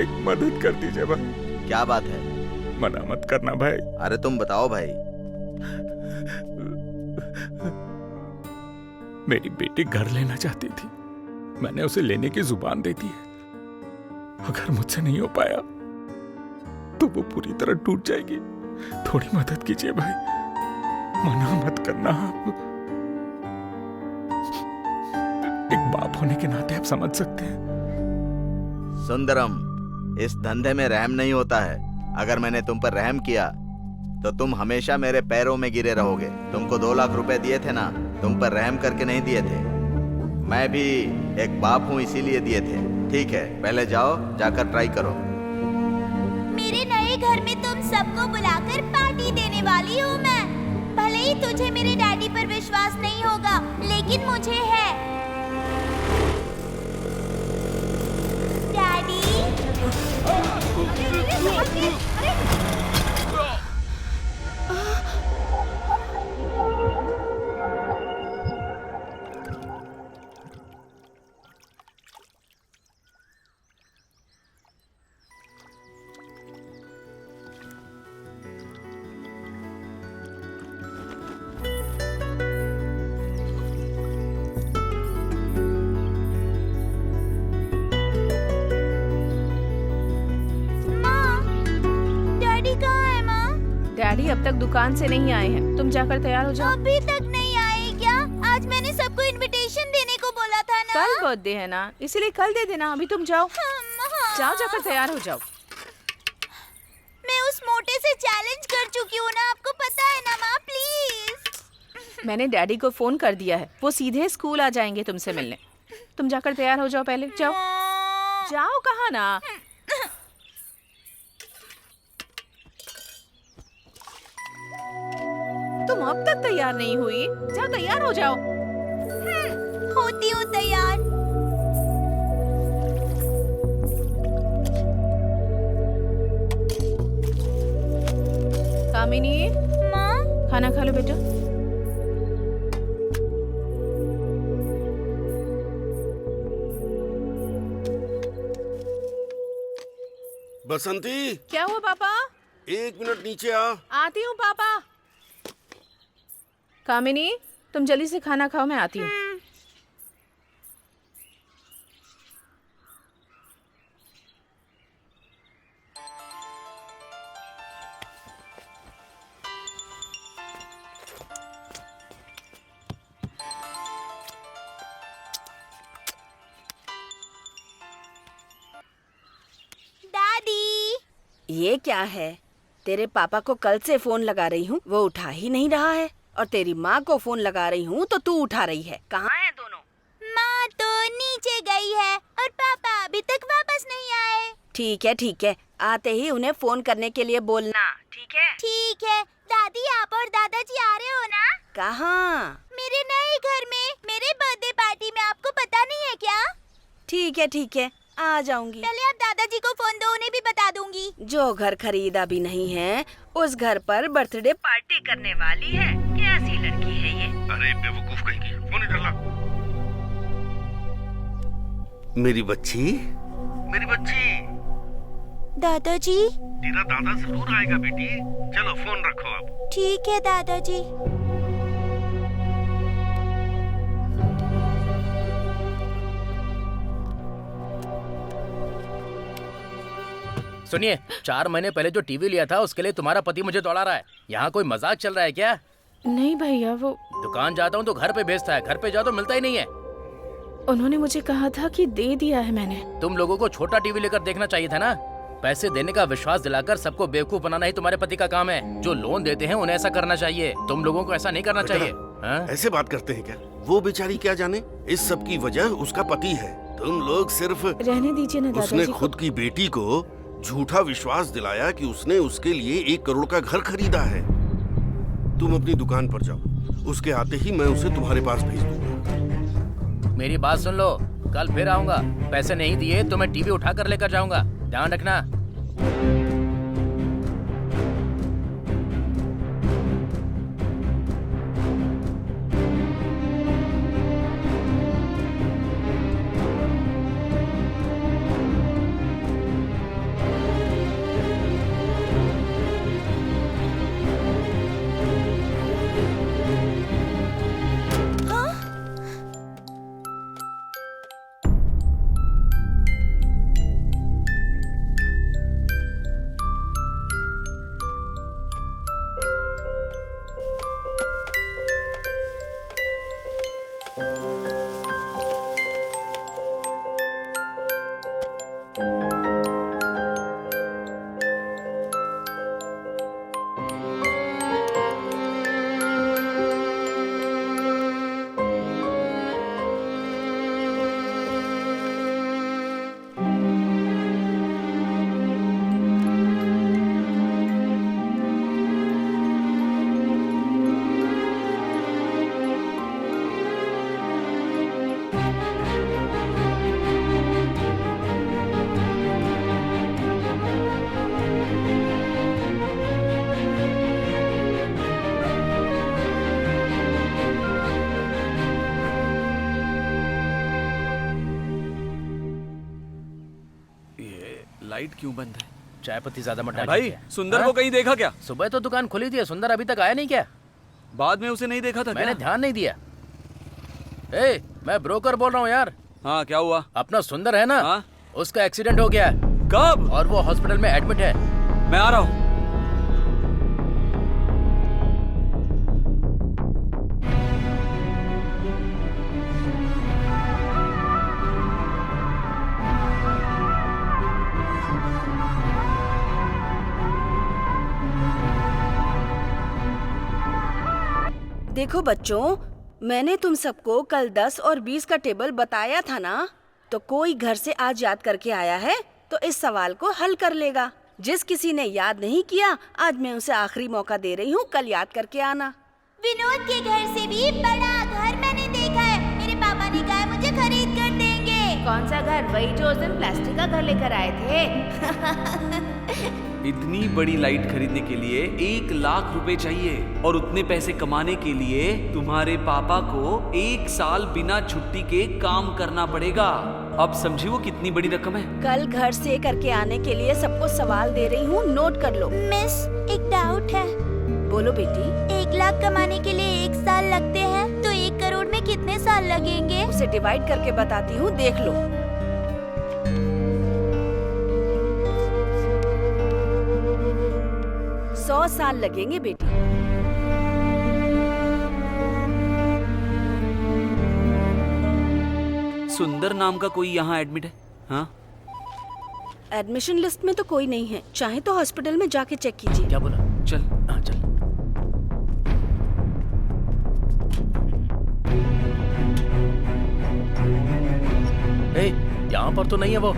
C: एक मदद कर दीजिए भाई।
J: क्या बात है?
C: मना मत करना भाई।
J: अरे तुम बताओ भाई।
C: मेरी बेटी घर लेना चाहती थी, मैंने उसे लेने की जुबान दे दी है। अगर मुझसे नहीं हो पाया तो वो पूरी तरह टूट जाएगी। थोड़ी मदद कीजिए भाई, मना मत करना आप। एक बाप होने के नाते आप समझ सकते हैं।
J: सुंदरम, इस धंधे में रहम नहीं होता है। अगर मैंने तुम पर रहम किया तो तुम हमेशा मेरे पैरों में गिरे रहोगे। तुमको 2 लाख रुपए दिए थे ना, तुम पर रहम करके नहीं दिए थे। मैं भी एक बाप हूँ, इसीलिए दिए थे। ठीक है, पहले जाओ, जाकर ट्राई करो।
A: मेरे नए घर में तुम सबको बुलाकर पार्टी देने वाली हूँ मैं। भले ही तुझे मेरे डैडी पर विश्वास नहीं होगा, लेकिन मुझे है। डैडी।
I: डैडी अब तक दुकान से नहीं आए हैं। तुम जाकर तैयार हो जाओ।
A: अभी तक नहीं आए क्या? आज मैंने सबको इनविटेशन देने को बोला था ना।
I: कल बर्थडे है ना, इसीलिए कल दे देना। अभी तुम जाओ। जाओ, जाकर तैयार हो जाओ।
A: मैं उस मोटे से चैलेंज कर चुकी हूँ ना, आपको पता है ना माँ। प्लीज।
I: मैंने डैडी को फोन कर दिया है, वो सीधे स्कूल आ जाएंगे तुमसे मिलने। तुम जाकर तैयार हो जाओ। पहले जाओ। जाओ, कहा ना। तुम अब तक तैयार नहीं हुई? जाओ, तैयार हो जाओ।
A: होती हूँ तैयार।
I: कामिनी,
A: माँ,
I: खाना खा लो बेटा।
B: बसंती,
I: क्या हुआ पापा?
B: 1 मिनट नीचे आ।
I: आती हूँ पापा। कामिनी, तुम जल्दी से खाना खाओ, मैं आती हूँ।
A: डैडी।
D: ये क्या है? तेरे पापा को कल से फोन लगा रही हूँ, वो उठा ही नहीं रहा है। और तेरी माँ को फोन लगा रही हूँ तो तू उठा रही है। कहाँ है दोनों?
A: माँ तो नीचे गई है और पापा अभी तक वापस नहीं आए।
D: ठीक है, ठीक है, आते ही उन्हें फोन करने के लिए बोलना। ठीक है?
A: ठीक है। दादी, आप और दादाजी आ रहे हो ना?
D: कहाँ?
A: मेरे नए घर में, मेरे बर्थडे पार्टी में। आपको पता नहीं है क्या?
D: ठीक है, ठीक है, आ जाऊंगी।
A: पहले आप दादाजी को फोन दो, उन्हें भी बता दूंगी।
D: जो घर खरीदा भी नहीं है, उस घर पर बर्थडे पार्टी करने वाली है। कैसी लड़की है ये?
B: अरे बेवकूफ कहीं की, फोन इधर ला। मेरी बच्ची, मेरी बच्ची।
A: दादाजी।
B: तेरा दादा जरूर आएगा बेटी। चलो फोन रखो अब।
A: ठीक है दादाजी।
E: सुनिए, 4 महीने पहले जो टीवी लिया था उसके लिए तुम्हारा पति मुझे दौड़ा रहा है। यहाँ कोई मजाक चल रहा है क्या?
I: नहीं भैया, वो
E: दुकान जाता हूँ तो घर पे भेजता है, घर पे जाओ तो मिलता ही नहीं है।
I: उन्होंने मुझे कहा था कि दे दिया है मैंने।
E: तुम लोगों को छोटा टीवी लेकर देखना चाहिए था ना। पैसे देने का विश्वास दिलाकर सबको बेवकूफ बनाना ही तुम्हारे पति का काम है। जो लोन देते हैं उन्हें ऐसा करना चाहिए, तुम लोगों को ऐसा नहीं करना चाहिए। हाँ?
B: ऐसे बात करते हैं क्या? वो बेचारी क्या जाने, इस सब की वजह उसका पति है। तुम लोग सिर्फ
I: रहने दीजिए ना
B: उसने
I: दादाजी
B: खुद की बेटी को झूठा विश्वास दिलाया कि उसने उसके लिए 1 करोड़ का घर खरीदा है। तुम अपनी दुकान पर जाओ, उसके आते ही मैं उसे तुम्हारे पास भेज दूंगा।
E: मेरी बात सुन लो, कल फिर आऊंगा। पैसे नहीं दिए तो मैं टीवी उठा कर लेकर जाऊंगा, ध्यान रखना।
G: लाइट क्यों बंद है?
E: चाय पत्ती ज्यादा मत डालिए।
G: भाई सुंदर को कहीं देखा क्या?
E: सुबह तो दुकान खुली थी, सुंदर अभी तक आया नहीं क्या?
G: बाद में उसे नहीं देखा था
E: मैंने
G: क्या?
E: ध्यान नहीं दिया। ए, मैं ब्रोकर बोल रहा हूँ यार।
G: हाँ क्या हुआ?
E: अपना सुंदर है ना?
G: हाँ?
E: उसका एक्सीडेंट हो गया है
G: कब?
E: और वो हॉस्पिटल में एडमिट है।
G: मैं आ रहा हूँ।
D: देखो बच्चों, मैंने तुम सबको कल 10 और 20 का टेबल बताया था ना, तो कोई घर से आज याद करके आया है तो इस सवाल को हल कर लेगा। जिस किसी ने याद नहीं किया, आज मैं उसे आखिरी मौका दे रही हूँ, कल याद करके आना।
A: विनोद के घर से भी बड़ा घर मैंने देखा है। मेरे पापा ने कहा है मुझे खरीद कर देंगे।
F: कौन सा घर? वही जो उस दिन प्लास्टिक का घर लेकर आए थे।
G: इतनी बड़ी लाइट खरीदने के लिए 1 लाख रुपए चाहिए और उतने पैसे कमाने के लिए तुम्हारे पापा को 1 साल बिना छुट्टी के काम करना पड़ेगा। अब समझी वो कितनी बड़ी रकम है?
D: कल घर से करके आने के लिए सबको सवाल दे रही हूँ, नोट कर लो।
A: मिस, एक डाउट है।
D: बोलो बेटी।
A: 1 लाख कमाने के लिए 1 साल लगते हैं, तो 1 करोड़ में कितने साल लगेंगे?
D: उसे डिवाइड करके बताती हूँ, देख लो। 100 साल लगेंगे बेटी।
G: सुंदर नाम का कोई यहाँ एडमिट है? हाँ?
D: एडमिशन लिस्ट में तो कोई नहीं है, चाहे तो हॉस्पिटल में जाके चेक कीजिए।
E: क्या बोला?
G: चल।
E: हाँ चल। ए, यहाँ पर तो नहीं है वो।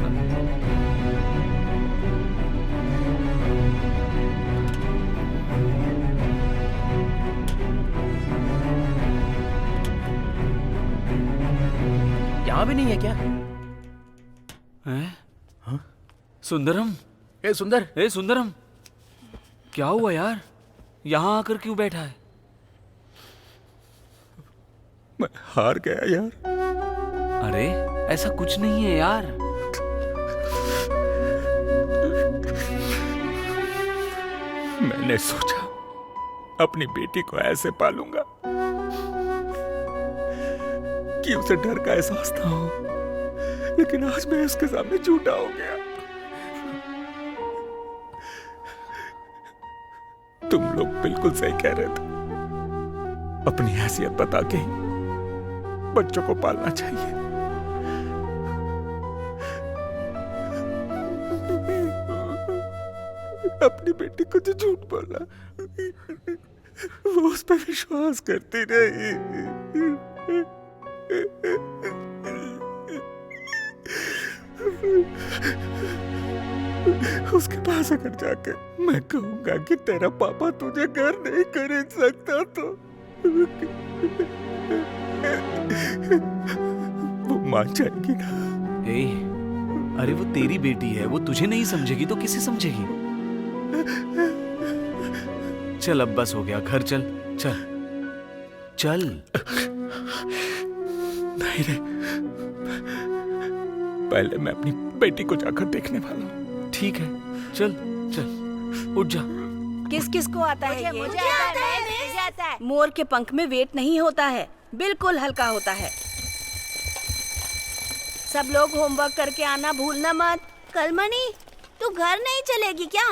E: यहाँ भी नहीं है क्या?
G: हैं? हाँ? सुंदरम?
E: ए सुंदर,
G: ए सुंदरम, क्या हुआ यार? यहाँ आकर क्यों बैठा है?
C: मैं हार गया यार।
G: अरे ऐसा कुछ नहीं है यार।
C: मैंने सोचा अपनी बेटी को ऐसे पालूंगा कि उसे डर का एहसास ना हो, लेकिन आज मैं उसके सामने झूठा हो गया। तुम लोग बिल्कुल सही कह रहे थे, अपनी हैसियत बता के बच्चों को पालना चाहिए।
B: अपनी बेटी को जो झूठ बोला वो उस पर विश्वास करती रही। उसके पास अगर जाकर मैं कहूंगा कि तेरा पापा तुझे घर नहीं खरीद सकता तो वो मान जाएगी ना?
G: ए, अरे वो तेरी बेटी है, वो तुझे नहीं समझेगी तो किसे समझेगी? चल अब बस हो गया, घर चल चल चल।
B: नहीं रे, पहले मैं अपनी बेटी को जाकर देखने वाला हूँ।
G: ठीक है, चल चल उठ जा।
D: किस किस को आता है ये?
F: मुझे आता है, मुझे आता है।
D: मोर के पंख में वेट नहीं होता है, बिल्कुल हल्का होता है। सब लोग होमवर्क करके आना भूलना मत। कलमनी, तू घर नहीं चलेगी क्या?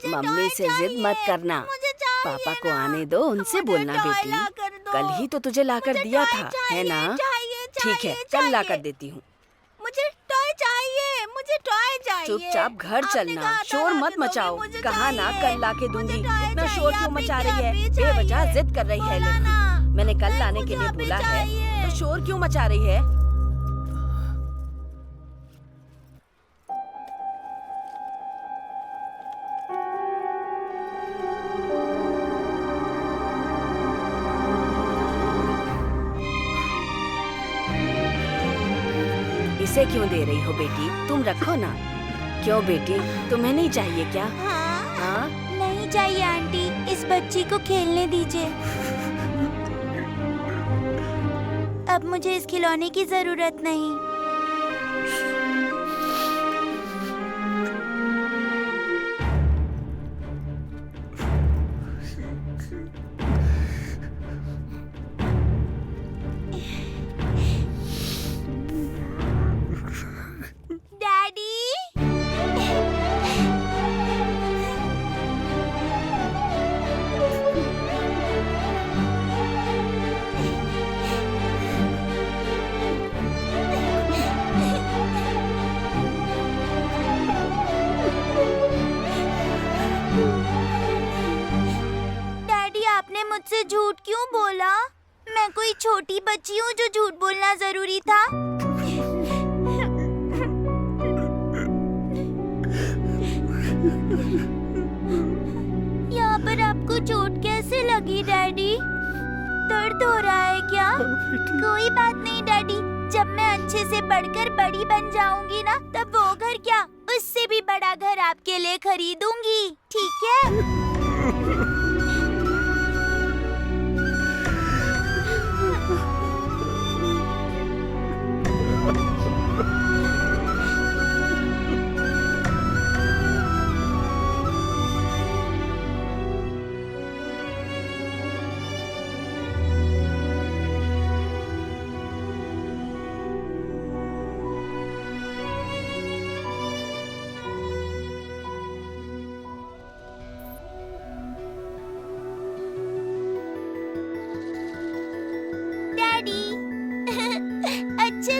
D: मम्मी से जिद मत करना, पापा को आने दो, उनसे बोलना बेटी। कल ही तो तुझे लाकर दिया था, है ना? ठीक है, कल लाकर देती हूँ।
A: मुझे टॉय चाहिए, मुझे टॉय चाहिए।
D: चुपचाप घर चलना, शोर मत मचाओ। कहा ना कल लाके दूंगी, इतना शोर क्यों मचा रही है? बेवजह जिद कर रही है लड़की। मैंने कल लाने के लिए बोला है, तो शोर क्यों मचा रही है? इसे क्यों दे रही हो बेटी? तुम रखो ना। क्यों बेटी, तुम्हें नहीं चाहिए क्या? हाँ?
A: नहीं चाहिए आंटी, इस बच्ची को खेलने दीजिए। अब मुझे इस खिलौने की जरूरत नहीं। मुझसे झूठ क्यों बोला? मैं कोई छोटी बच्ची हूँ जो झूठ बोलना जरूरी था? यहाँ पर आपको चोट कैसे लगी डैडी? दर्द हो रहा है क्या? कोई बात नहीं डैडी, जब मैं अच्छे से बढ़कर बड़ी बन जाऊंगी ना, तब वो घर क्या, उससे भी बड़ा घर आपके लिए खरीदूंगी, ठीक है?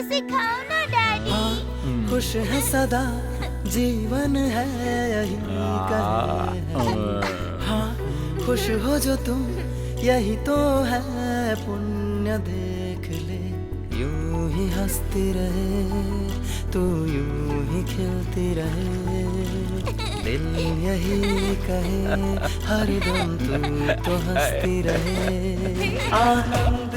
A: सिखाओ ना डैडी।
K: खुश है सदा जीवन है यही कहे। हाँ खुश हो जो तुम यही तो है पुण्य, देख ले यूं ही हंसती रहे तू, यूं ही खिलती रहे, दिल यही कहे हरदम तू तो हंसती रहे। आनंद